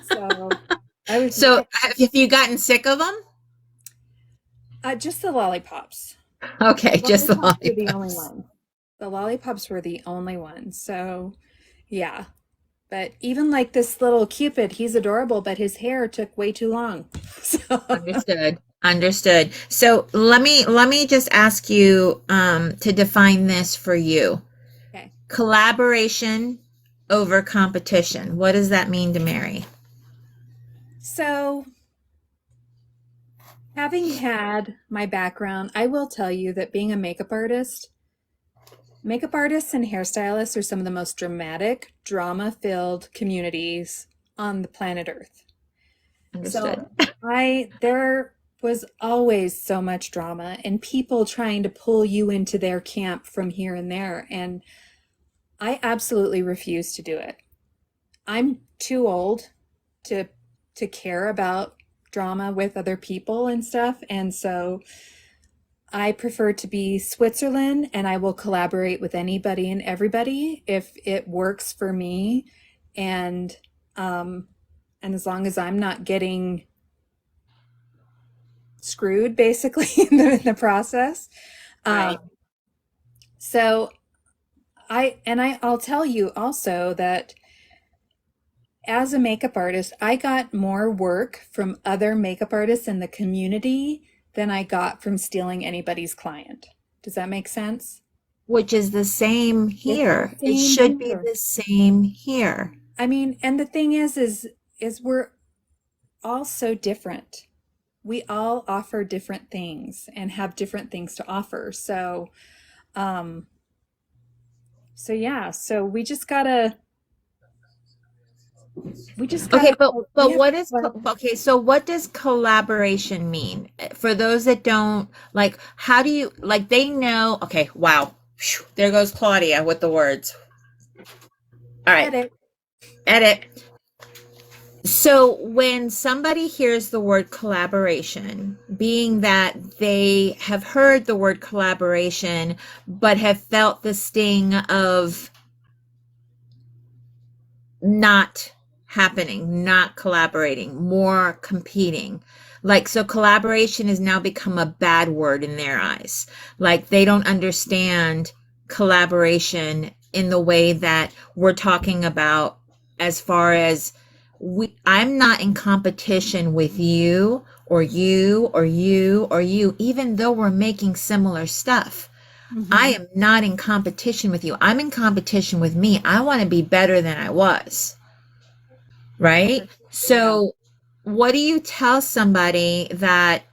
So I was So have you gotten sick of them? just the lollipops. The Okay, just the lollipops were the only lollipops. ones. The lollipops were the only ones. So yeah. But even like this little Cupid, he's adorable, but his hair took way too long. So, Understood. Understood. So let me just ask you to define this for you. okay. Collaboration over competition. What does that mean to Mary? So, having had my background, I will tell you that being a makeup artists and hairstylists are some of the most dramatic, drama-filled communities on the planet Earth. Understood. So, there was always so much drama and people trying to pull you into their camp from here and there. And I absolutely refuse to do it. I'm too old to care about drama with other people and stuff, and so I prefer to be Switzerland and I will collaborate with anybody and everybody if it works for me and um and as long as I'm not getting screwed basically in the process. Um Right. so I'll tell you also that as a makeup artist, I got more work from other makeup artists in the community than I got from stealing anybody's client. Does that make sense? Which is the same It's the here. It same should be here. the same here. I mean, and the thing is we're all so different. We all offer different things and have different things to offer. Um, so yeah, so we just Okay, gotta, we but have, what is well, okay, so what does collaboration mean? For those that don't, like, how do you, like, they know, okay, wow. Phew, there goes Claudia with the words. All right, edit. edit. So when somebody hears the word collaboration, being that they have heard the word collaboration, but have felt the sting of not happening, not collaborating, more competing. Like, so collaboration has now become a bad word in their eyes. Like, they don't understand collaboration in the way that we're talking about, as far as I'm not in competition with you or you or you or you, even though we're making similar stuff. I Hmm. am not in competition with you. I'm in competition with me. I want to be better than I was, right? Yeah. So, what do you tell somebody that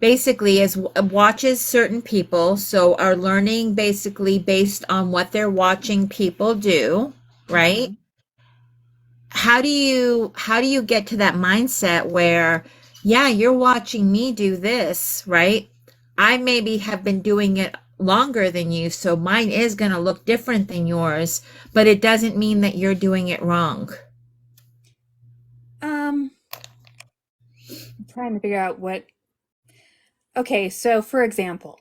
basically is watches certain people, so are learning basically based on what they're watching people do, right? Hmm. How do you get to that mindset where, yeah, you're watching me do this, right? I maybe have been doing it longer than you, so mine is going to look different than yours, but it doesn't mean that you're doing it wrong. I'm trying to figure out what. Okay, so for example,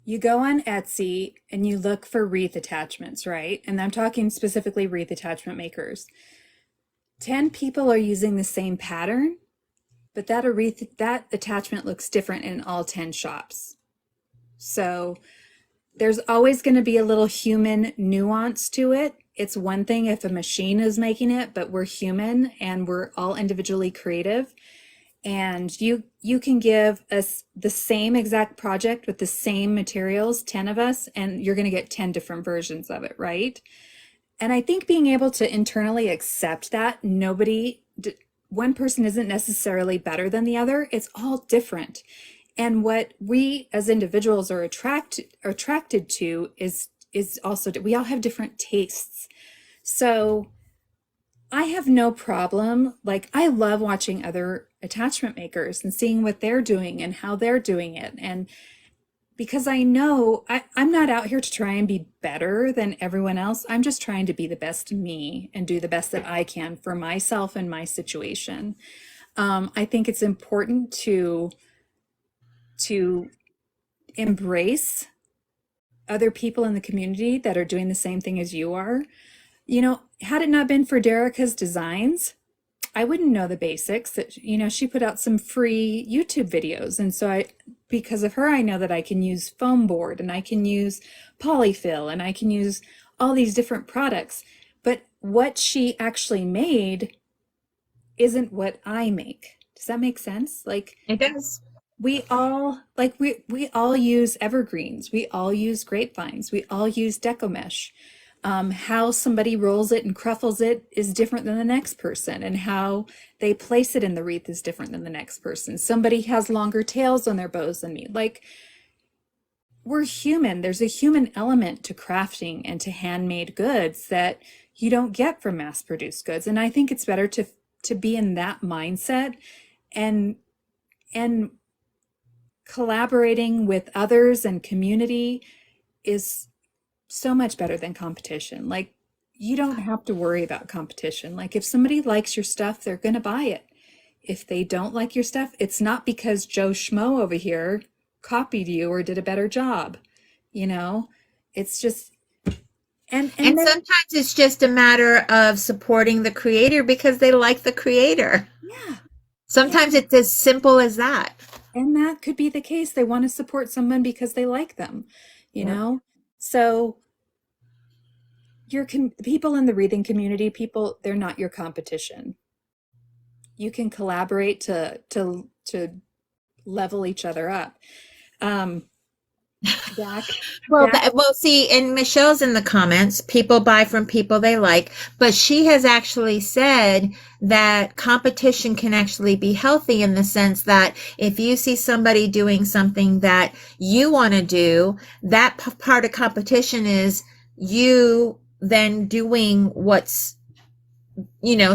you go on Etsy and you look for wreath attachments, right? And I'm talking specifically wreath attachment makers. 10 people are using the same pattern, but that attachment looks different in all 10 shops. So there's always going to be a little human nuance to it. It's one thing if a machine is making it, but we're human and we're all individually creative. And you can give us the same exact project with the same materials, 10 of us, and you're going to get 10 different versions of it, right? And I think being able to internally accept that one person isn't necessarily better than the other. It's all different. And what we as individuals are attracted to is also we all have different tastes. So I have no problem. Like, I love watching other attachment makers and seeing what they're doing and how they're doing it. And because I know I'm not out here to try and be better than everyone else. I'm just trying to be the best me and do the best that I can for myself and my situation. I think it's important to embrace other people in the community that are doing the same thing as you are. Had it not been for Derica's designs, I wouldn't know the basics. That she put out some free YouTube videos, and so because of her, I know that I can use foam board and I can use polyfill and I can use all these different products. But what she actually made isn't what I make. Does that make sense? Like, It does. we all use evergreens, we all use grapevines, we all use deco mesh. How somebody rolls it and cruffles it is different than the next person, and how they place it in the wreath is different than the next person. Somebody has longer tails on their bows than me. Like, we're human. There's a human element to crafting and to handmade goods that you don't get from mass produced goods. And I think it's better to be in that mindset, and and collaborating with others and community is so much better than competition. Like, you don't have to worry about competition. Like, if somebody likes your stuff, they're going to buy it. If they don't like your stuff, it's not because Joe Schmo over here copied you or did a better job. You know, it's just, and And they, sometimes it's just a matter of supporting the creator because they like the creator. yeah, Sometimes yeah. it's as simple as that. And that could be the case. They want to support someone because they like them, you Yep. know? So people in the reading community, they're not your competition. You can collaborate to level each other up. Um, back Well, back. see, and Michelle's in the comments. People buy from people they like, but she has actually said that competition can actually be healthy in the sense that if you see somebody doing something that you want to do, that part of competition is you then doing what's,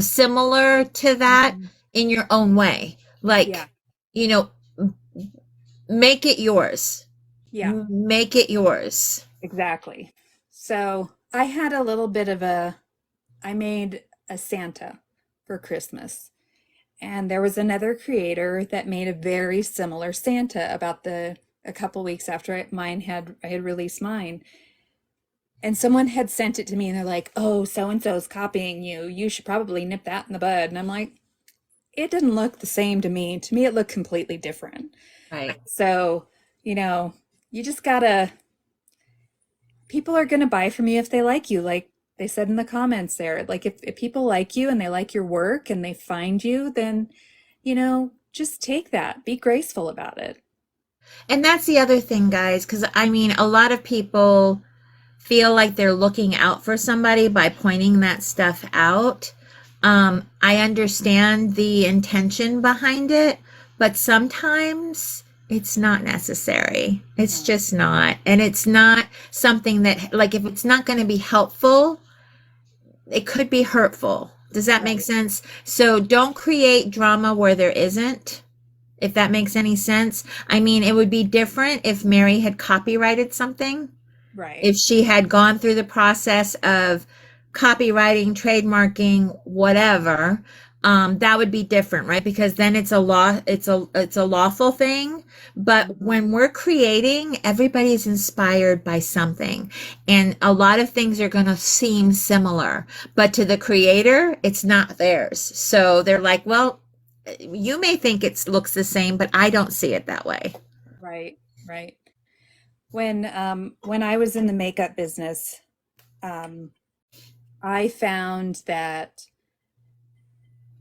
similar to that Mhm. in your own way. Yeah, Like, you know, make it yours. yeah, Make it yours. exactly. So I made a Santa for Christmas. And there was another creator that made a very similar Santa a couple weeks after I had released mine. And someone had sent it to me and they're like, "Oh, so and so's copying you. You should probably nip that in the bud." And I'm like, "It didn't look the same to me. To me, it looked completely different." Right. So, you know, you just gotta, people are gonna buy from you if they like you. Like they said in the comments there, like if people like you and they like your work and they find you, then, just take that. Be graceful about it. And that's the other thing, guys, because I mean, a lot of people feel like they're looking out for somebody by pointing that stuff out. I understand the intention behind it, but sometimes it's not necessary. It's No. just not. And it's not something that, like, if it's not going to be helpful, it could be hurtful. Does that make Right. sense? So don't create drama where there isn't, if that makes any sense. I mean, it would be different if Mary had copyrighted something, Right. if she had gone through the process of copywriting, trademarking, whatever, that would be different, right? Because then it's a law, it's a lawful thing. But Mhm. when we're creating, everybody's inspired by something, and a lot of things are going to seem similar, but to the creator, it's not theirs. So they're like, well, you may think it looks the same, but I don't see it that way. Right. Right. When I was in the makeup business, um, I found that,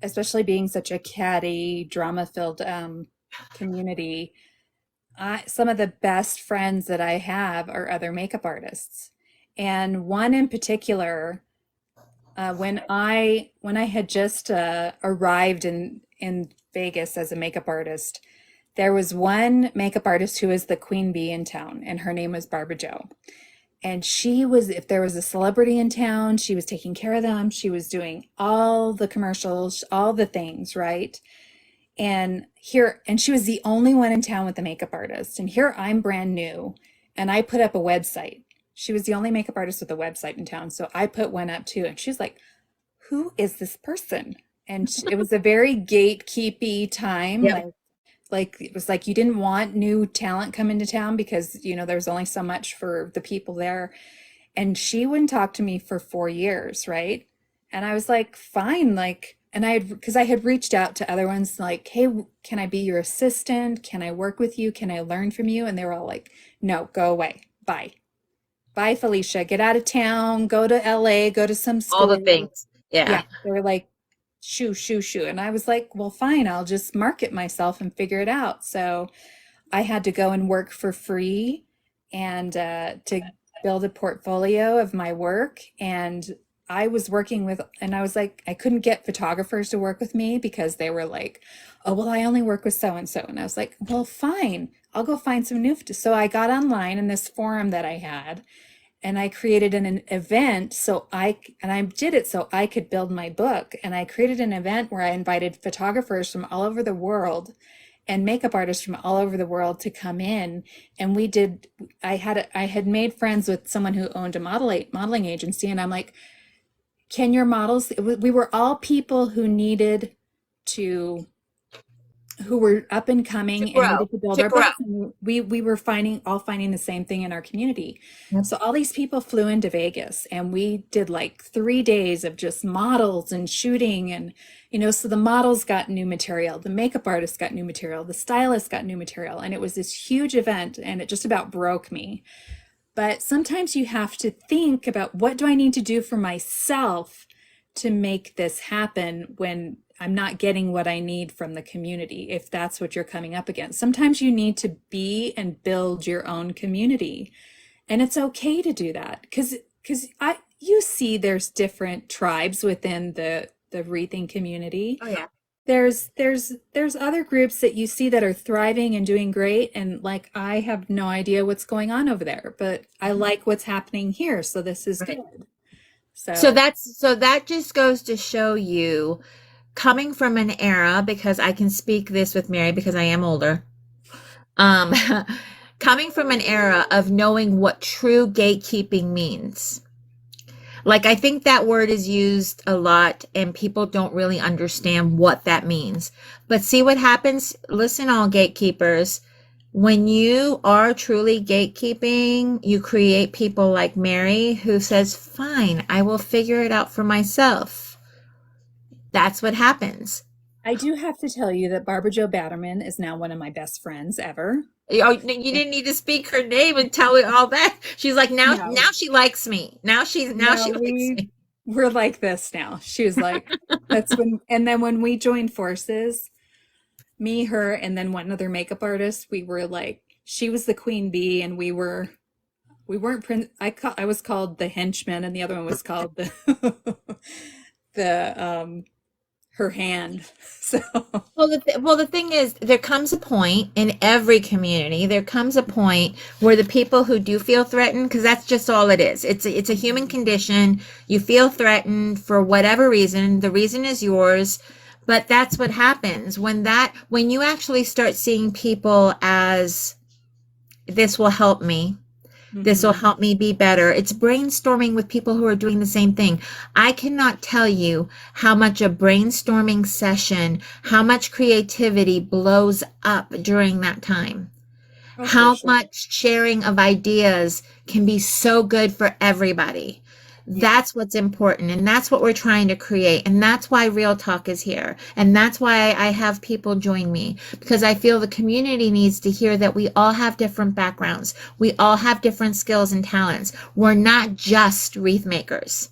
especially being such a catty, drama-filled community, some of the best friends that I have are other makeup artists. And one in particular, when I had just arrived in Vegas as a makeup artist, there was one makeup artist who was the queen bee in town, and her name was Barbara Joe. And she was, if there was a celebrity in town, she was taking care of them. She was doing all the commercials, all the things, right? And she was the only one in town with a makeup artist. And here I'm brand new, and I put up a website. She was the only makeup artist with a website in town. So I put one up too. And she's like, who is this person? And it was a very gatekeepy time. Yep. Like it was like you didn't want new talent come into town because, there was only so much for the people there. And she wouldn't talk to me for 4 years, right? And I was like, fine, like, and because I had reached out to other ones, like, hey, can I be your assistant? Can I work with you? Can I learn from you? And they were all like, no, go away. Bye. Bye, Felicia. Get out of town. Go to LA. Go to some All the school. things. Yeah. Yeah. They were like, shoo, shoo, shoo. And I was like, well, fine. I'll just market myself and figure it out. So I had to go and work for free and to build a portfolio of my work. And I was working with, and I was like, I couldn't get photographers to work with me because they were like, oh, well, I only work with so and so. And I was like, well, fine, I'll go find some new. So I got online in this forum that I had, and I created an event and I did it so I could build my book. And I created an event where I invited photographers from all over the world and makeup artists from all over the world to come in. And I had made friends with someone who owned a modeling agency, and I'm like, can your models, we were all people who needed to who were up and To coming and grow. needed to build To our grow. books. And we were finding the same thing in our community. Yep. So all these people flew into Vegas, and we did like 3 days of just models and shooting. And so the models got new material, the makeup artists got new material, the stylists got new material, and it was this huge event, and it just about broke me. But sometimes you have to think about, what do I need to do for myself to make this happen when I'm not getting what I need from the community, if that's what you're coming up against. Sometimes you need to be and build your own community. And it's okay to do that, because you see there's different tribes within the wreathing community. Oh yeah. There's other groups that you see that are thriving and doing great, and like, I have no idea what's going on over there, but I like what's happening here, so this is Right. good. So So that just goes to show you, coming from an era, because I can speak this with Mary because I am older. Um, coming from an era of knowing what true gatekeeping means. Like, I think that word is used a lot and people don't really understand what that means. But see what happens? Listen, all gatekeepers. When you are truly gatekeeping, you create people like Mary who says, fine, I will figure it out for myself. That's what happens. I do have to tell you that Barbara Jo Batterman is now one of my best friends ever. Oh, you didn't need to speak her name and tell her all that. She's like, now No, she likes me. Now no, she likes me. we're like this now. She was like, and then when we joined forces, me, her, and then one other makeup artist, we were like she was the queen bee, and we weren't I was called the henchman, and the other one was called the the her hand. So Well, the thing is, there comes a point in every community, there comes a point where the people who do feel threatened, because that's just all it is. It's a human condition. You feel threatened for whatever reason. The reason is yours, but that's what happens when you actually start seeing people as this will help me. This will mhm. help me be better. It's brainstorming with people who are doing the same thing. I cannot tell you how much a brainstorming session, how much creativity blows up during that time. Oh, for How sure. much sharing of ideas can be so good for everybody. Yeah. That's what's important. And that's what we're trying to create. And that's why Real Talk is here. And that's why I have people join me, because I feel the community needs to hear that we all have different backgrounds. We all have different skills and talents. We're not just wreath makers,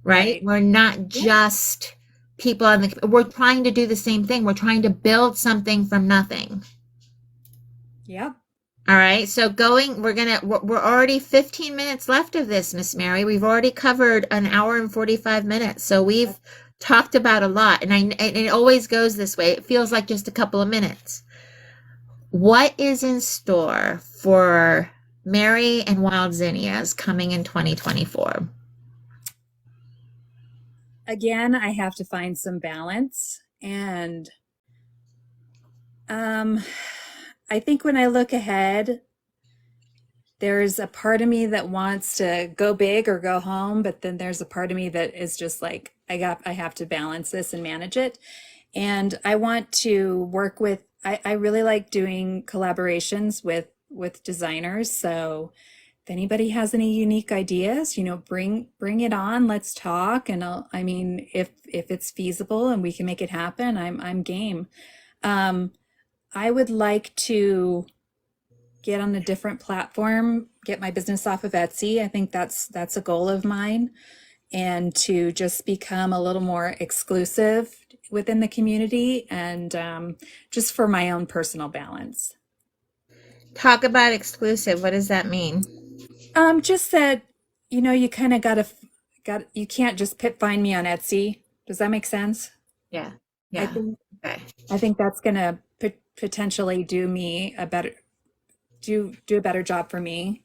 right? Right. We're not Yeah. just people on we're trying to do the same thing. We're trying to build something from nothing. Yeah. All right, so we're already 15 minutes left of this, Miss Mary. We've already covered an hour and 45 minutes. So we've talked about a lot, and it always goes this way. It feels like just a couple of minutes. What is in store for Mary and Wild Zinnias coming in 2024? Again, I have to find some balance. And um, I think when I look ahead, there's a part of me that wants to go big or go home, but then there's a part of me that is just like, I have to balance this and manage it. And I want to work with, I really like doing collaborations with designers. So if anybody has any unique ideas, bring it on. Let's talk. And I mean, if it's feasible and we can make it happen, I'm game. Um, I would like to get on a different platform, get my business off of Etsy. I think that's a goal of mine, and to just become a little more exclusive within the community, and just for my own personal balance. Talk about exclusive. What does that mean? Just that, you kind of you can't just find me on Etsy. Does that make sense? Yeah. I Yeah. think Okay. I think that's gonna potentially do a better job for me.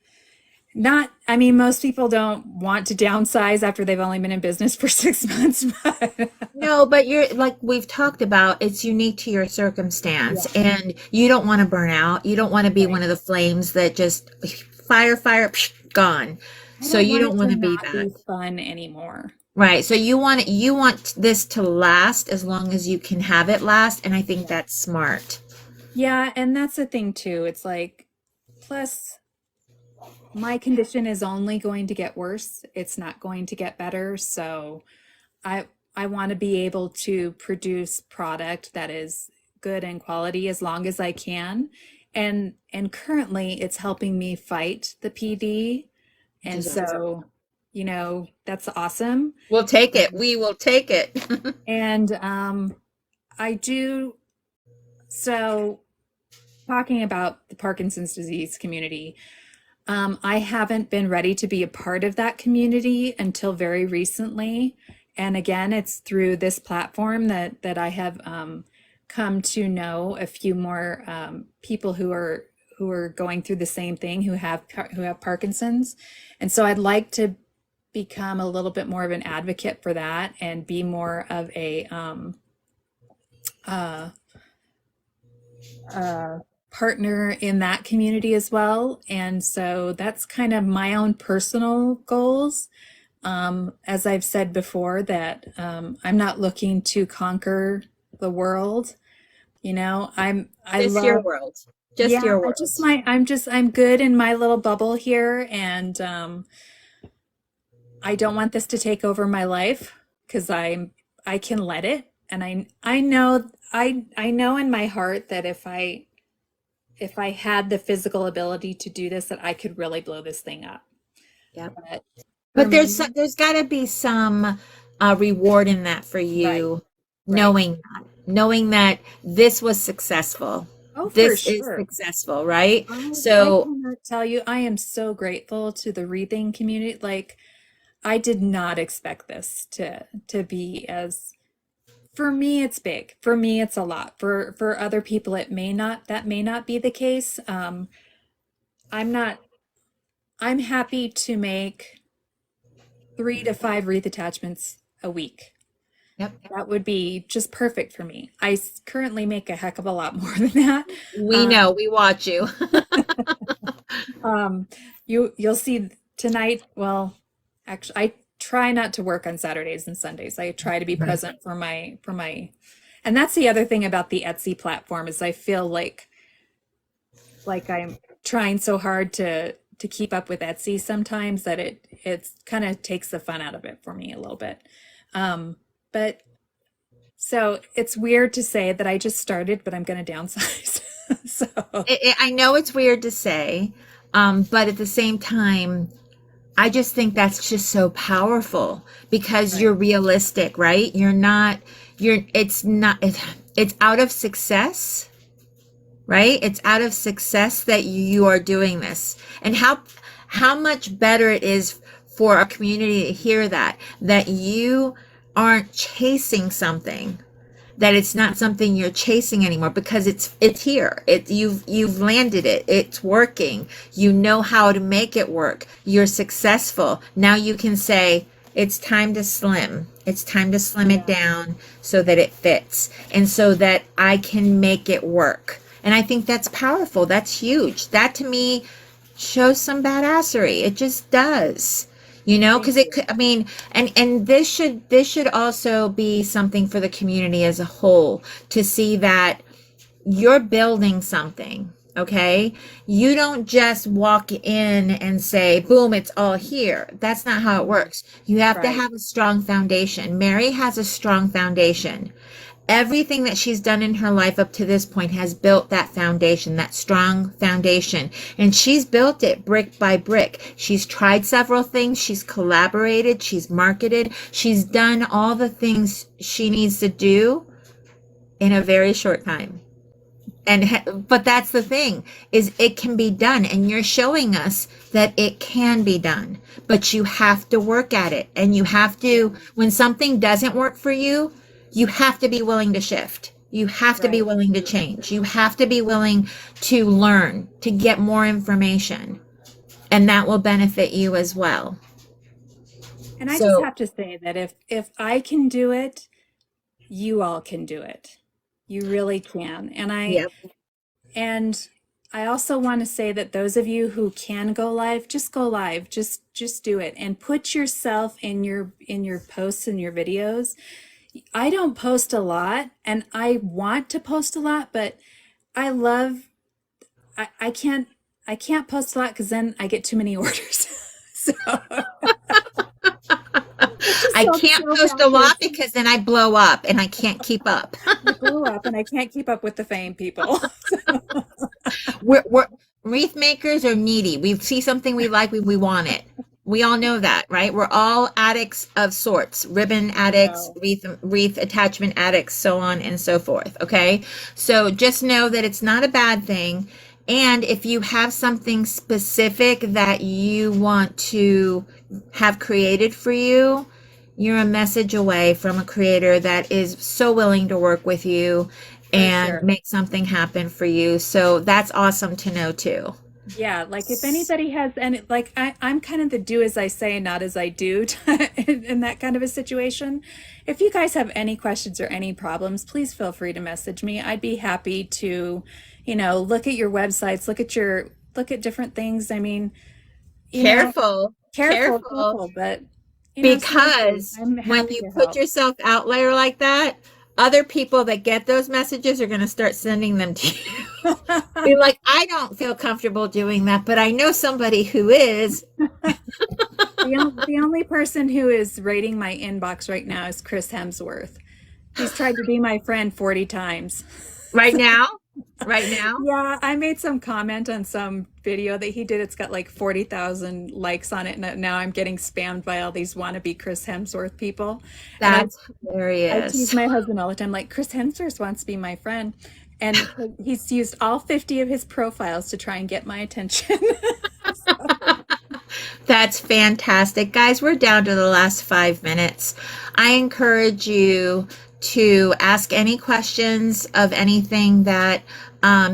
Not, I mean, most people don't want to downsize after they've only been in business for 6 months, but No, but you're like we've talked about, it's unique to your yeah, circumstance and you don't want to burn out. You don't want to be right. one of the flames that just fire, psh, gone. I So don't you want don't it want to to be not that. be fun anymore. Right. So you want this to last as long as you can have it last, and I think Yeah. that's smart. Yeah, and that's the thing too. It's like, plus my condition is only going to get worse. It's not going to get better. So I I want to be able to produce product that is good and quality as long as I can. And currently it's helping me fight the PD. And Just so, that's awesome. we'll take it. We will take it. And I do, so talking about the Parkinson's disease community, I haven't been ready to be a part of that community until very recently. And again, it's through this platform that I have come to know a few more people who are going through the same thing, who have Parkinson's. And so I'd like to become a little bit more of an advocate for that and be more of a uh, uh, partner in that community as well. And so that's kind of my own personal goals. As I've said before, that I'm not looking to conquer the world. I Just your love, world. Just yeah, your world. I'm good in my little bubble here. And I don't want this to take over my life because I can let it. And I know in my heart that if I had the physical ability to do this, that I could really blow this thing up. Yep. But for But me, there's got to be some reward in that for right, you, right. knowing that this was successful. Oh, for this is sure. successful, right? I So cannot tell you, I am so grateful to the wreathing community. Like, I did not expect this to be as, for me it's big. For me it's a lot. For other people it may not, that may not be the case. I'm not, I'm happy to make 3 to 5 wreath attachments a week. yep, That would be just perfect for me. Currently make a heck of a lot more than that. we Um, know, we watch you. Um, you'll see tonight. Well, actually, I try not to work on Saturdays and Sundays. I try to be Right. present for my, and that's the other thing about the Etsy platform is I feel like I'm trying so hard to keep up with Etsy sometimes that it's kind of takes the fun out of it for me a little bit. But so it's weird to say that I just started, but I'm going to downsize. So I know it's weird to say, but at the same time, I just think that's just so powerful because right, you're realistic, right? You're not, it's not, it's out of success, right? It's out of success that you are doing this. And how much better it is for a community to hear that you aren't chasing something, that it's not something you're chasing anymore because it's here. You've landed it. It's working. You know how to make it work. You're successful. Now you can say it's time to slim. It's time to slim it yeah, down so that it fits and so that I can make it work. And I think that's powerful. That's huge. That to me shows some badassery. It just does. You know, thank because it you. could, I mean, and this should also be something for the community as a whole to see that you're building something, okay? You don't just walk in and say, boom, it's all here. That's not how it works. You have to Right. have a strong foundation. Mary has a strong foundation. Everything that she's done in her life up to this point has built that foundation, that strong foundation. And she's built it brick by brick. She's tried several things. She's collaborated. She's marketed. She's done all the things she needs to do in a very short time. But that's the thing is it can be done and you're showing us that it can be done, but you have to work at it and you have Yeah. to, when something doesn't work for you, you have to be willing to shift. You have to be Right. willing to change. You have to be willing to learn, to get more information, and that will benefit you as well. And I just So, have to say that if I can do it, you all can do it. You really can. yeah, And I also want to say that those of you who can go live, just go live. Just do it and put yourself in your posts and your videos. I don't post a lot and I want to post a lot, but I love I can't post a lot because then I get too many orders. So it just I sounds can't so post a lot backwards. because then I blow up and I can't keep up. I blow up and I can't keep up with the fame people. We're wreath makers are needy. We see something we like, we want it. We all know that, right? We're all addicts of sorts, ribbon I addicts, know. wreath attachment addicts, so on and so forth. Okay. So just know that it's not a bad thing. And if you have something specific that you want to have created for you, you're a message away from a creator that is so willing to work with you For and sure. make something happen for you. So that's awesome to know too. Yeah, like if anybody has any, like I'm kind of the do as I say, not as I do in that kind of a situation. If you guys have any questions or any problems, please feel free to message me. I'd be happy to, look at your websites, look at different things. I mean, you know, Careful, careful, careful, careful, but seriously, because I'm when happy you to put help. yourself out there like that, other people that get those messages are going to start sending them to you. Be like, I don't feel comfortable doing that, but I know somebody who is The only person who is rating my inbox right now is Chris Hemsworth. He's tried to be my friend 40 times. right now. Right now. Yeah, I made some comment on some video that he did. It's got like 40,000 likes on it. And now I'm getting spammed by all these wannabe Chris Hemsworth people. And That's I tease hilarious. my husband all the time, like, Chris Hemsworth wants to be my friend. and he's used all 50 of his profiles to try and get my attention. That's fantastic. Guys, we're down to the last 5 minutes. I encourage you to ask any questions of anything that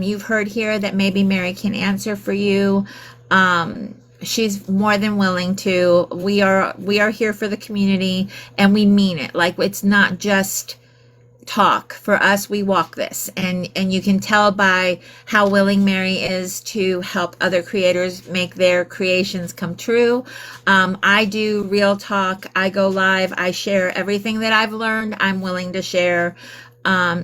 you've heard here that maybe Mary can answer for you. She's more than willing to. We are here for the community, and we mean it. Like, it's not just talk. For us, we walk this, and you can tell by how willing Mary is to help other creators make their creations come true. I do real talk. I go live. I share everything that I've learned. I'm willing to share.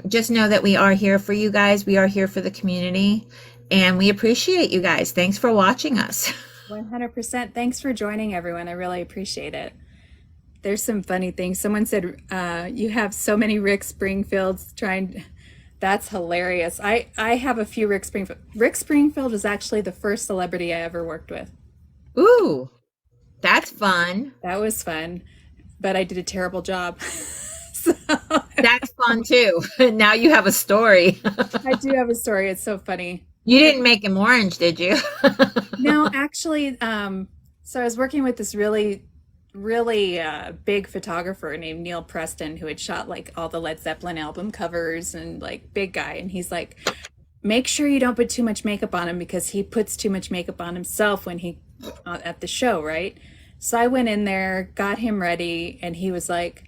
Just know that we are here for you guys. We are here for the community, and we appreciate you guys. Thanks for watching us. 100%. Thanks for joining, everyone. I really appreciate it. There's some funny things. Someone said, you have so many Rick Springfields trying. That's hilarious. I have a few Rick Springfield. Rick Springfield was actually the first celebrity I ever worked with. Ooh, that's fun. That was fun, but I did a terrible job. So That's fun too. Now you have a story. I do have a story. It's so funny. You didn't make him orange, did you? No, actually, so I was working with this really big photographer named Neil Preston, who had shot like all the Led Zeppelin album covers, and like big guy. And he's like, make sure you don't put too much makeup on him, because he puts too much makeup on himself when he at the show, right? So I went in there, got him ready, and he was like,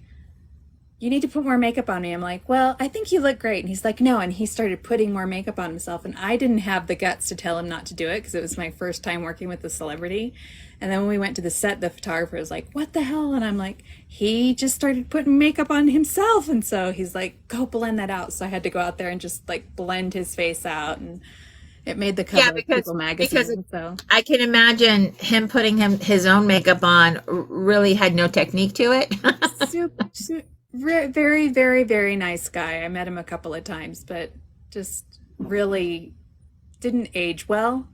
you need to put more makeup on me. I'm like, well, I think you look great. And he's like, no. And he started putting more makeup on himself. And I didn't have the guts to tell him not to do it, because it was my first time working with a celebrity. And then when we went to the set, the photographer was like, what the hell? And I'm like, he just started putting makeup on himself. And so he's like, go blend that out. So I had to go out there and just like blend his face out. And it made the Yeah, cover of People magazine. So I can imagine him putting his own makeup on really had no technique to it. very, very, very nice guy. I met him a couple of times, but just really didn't age well.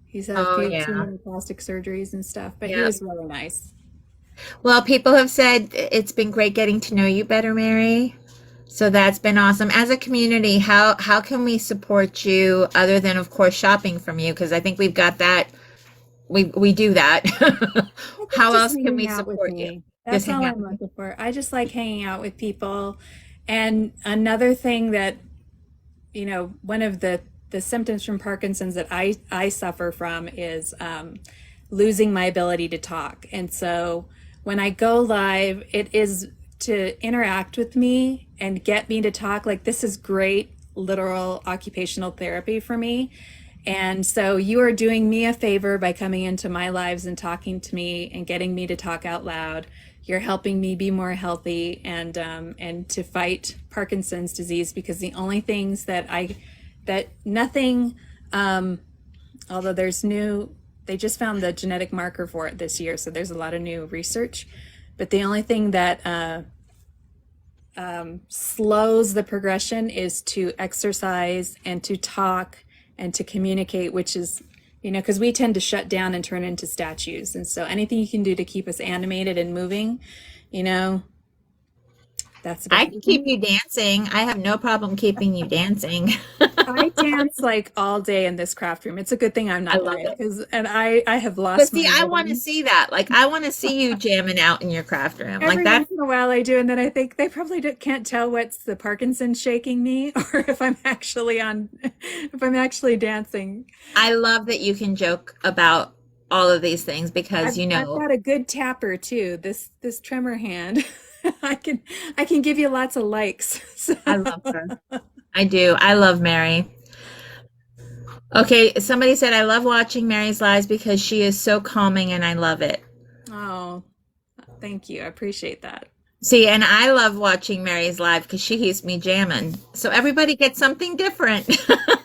He's had Oh, too yeah. many plastic surgeries and stuff, but he Yeah. was really nice. Well, people have said it's been great getting to know you better, Mary. So that's been awesome. As a community, how can we support you other than, of course, shopping from you? Because I think we've got that. We do that. I think How just else can hanging we out with support you? me. Just That's all hang out I'm with me. looking for. I just like hanging out with people. And another thing that, one of the symptoms from Parkinson's that I suffer from is losing my ability to talk. And so when I go live, it is to interact with me and get me to talk. Like, this is great literal occupational therapy for me. And so you are doing me a favor by coming into my lives and talking to me and getting me to talk out loud. You're helping me be more healthy and to fight Parkinson's disease, because the only things that nothing, although they just found the genetic marker for it this year, so there's a lot of new research, but the only thing that slows the progression is to exercise and to talk and to communicate, which is, because we tend to shut down and turn into statues. And so anything you can do to keep us animated and moving, you know, that's I about can keep it. you dancing. I have no problem keeping you dancing. I dance like all day in this craft room. It's a good thing I'm I not love there, it. and I have But lost see, my I want to rhythm. see that. Like, I want to see you jamming out in your craft room. Like Every that. once in a while I do, and then I think they probably can't tell what's the Parkinson's shaking me or if I'm actually dancing. I love that you can joke about all of these things because I've got a good tapper too. This tremor hand. I can I can give you lots of likes. So, I love her. I do. I love Mary. Okay, somebody said I love watching Mary's lives because she is so calming and I love it. oh, thank you. I appreciate that. See, and I love watching Mary's live because she keeps me jamming. So everybody gets something different.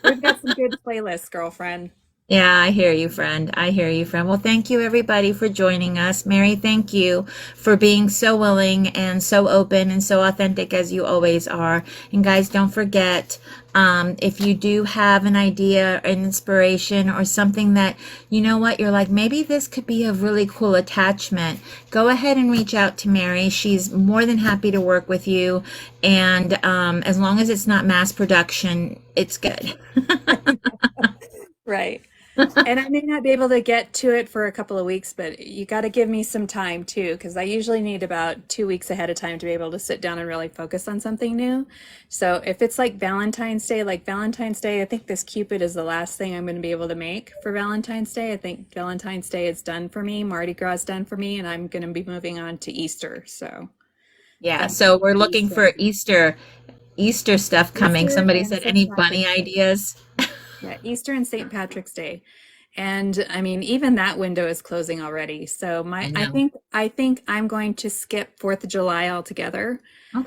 We've got some good playlists, girlfriend. Yeah, I hear you, friend. I hear you, friend. Well, thank you, everybody, for joining us. Mary, thank you for being so willing and so open and so authentic as you always are. And guys, don't forget, if you do have an idea, an inspiration, or something that, you know what, you're like, maybe this could be a really cool attachment, go ahead and reach out to Mary. She's more than happy to work with you. And as long as it's not mass production, it's good. Right. And I may not be able to get to it for a couple of weeks, but you got to give me some time too, because I usually need about 2 weeks ahead of time to be able to sit down and really focus on something new. So if it's like Valentine's Day, I think this Cupid is the last thing I'm going to be able to make for Valentine's Day. I think Valentine's Day is done for me, Mardi Gras is done for me, and I'm going to be moving on to Easter. So Yeah, that's so we're pretty looking for soon. Easter stuff coming. Easter Somebody and said St. any bunny Patrick's Day. ideas? Yeah, Easter and St. Patrick's Day. And I mean, even that window is closing already. So I my know. I think I'm going to skip 4th of July altogether.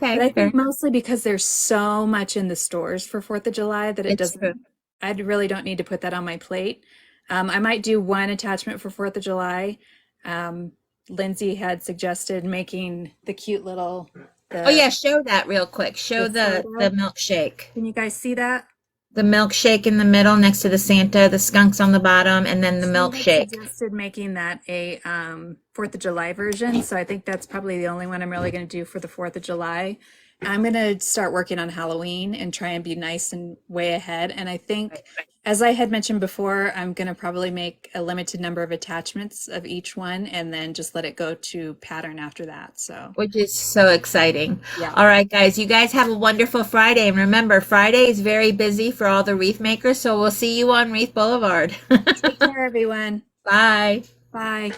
But Okay, I fair think enough. mostly because there's so much in the stores for 4th of July that it It's true. doesn't, I really don't need to put that on my plate. I might do one attachment for 4th of July. Um, Lindsay had suggested making the cute little, Oh the yeah, show that real quick. the Show the photo. milkshake. Can you guys see that? The milkshake in the middle next to the Santa, the skunks on the bottom, and then the She had milkshake. suggested making that a 4th of July version, so I think that's probably the only one I'm really going to do for the 4th of July. I'm going to start working on Halloween and try and be nice and way ahead. And I think, as I had mentioned before, I'm going to probably make a limited number of attachments of each one and then just let it go to pattern after that. So, Which is so exciting. yeah. All right, guys, you guys have a wonderful Friday. And remember, Friday is very busy for all the wreath makers, so we'll see you on Wreath Boulevard. Take care, everyone. Bye. Bye.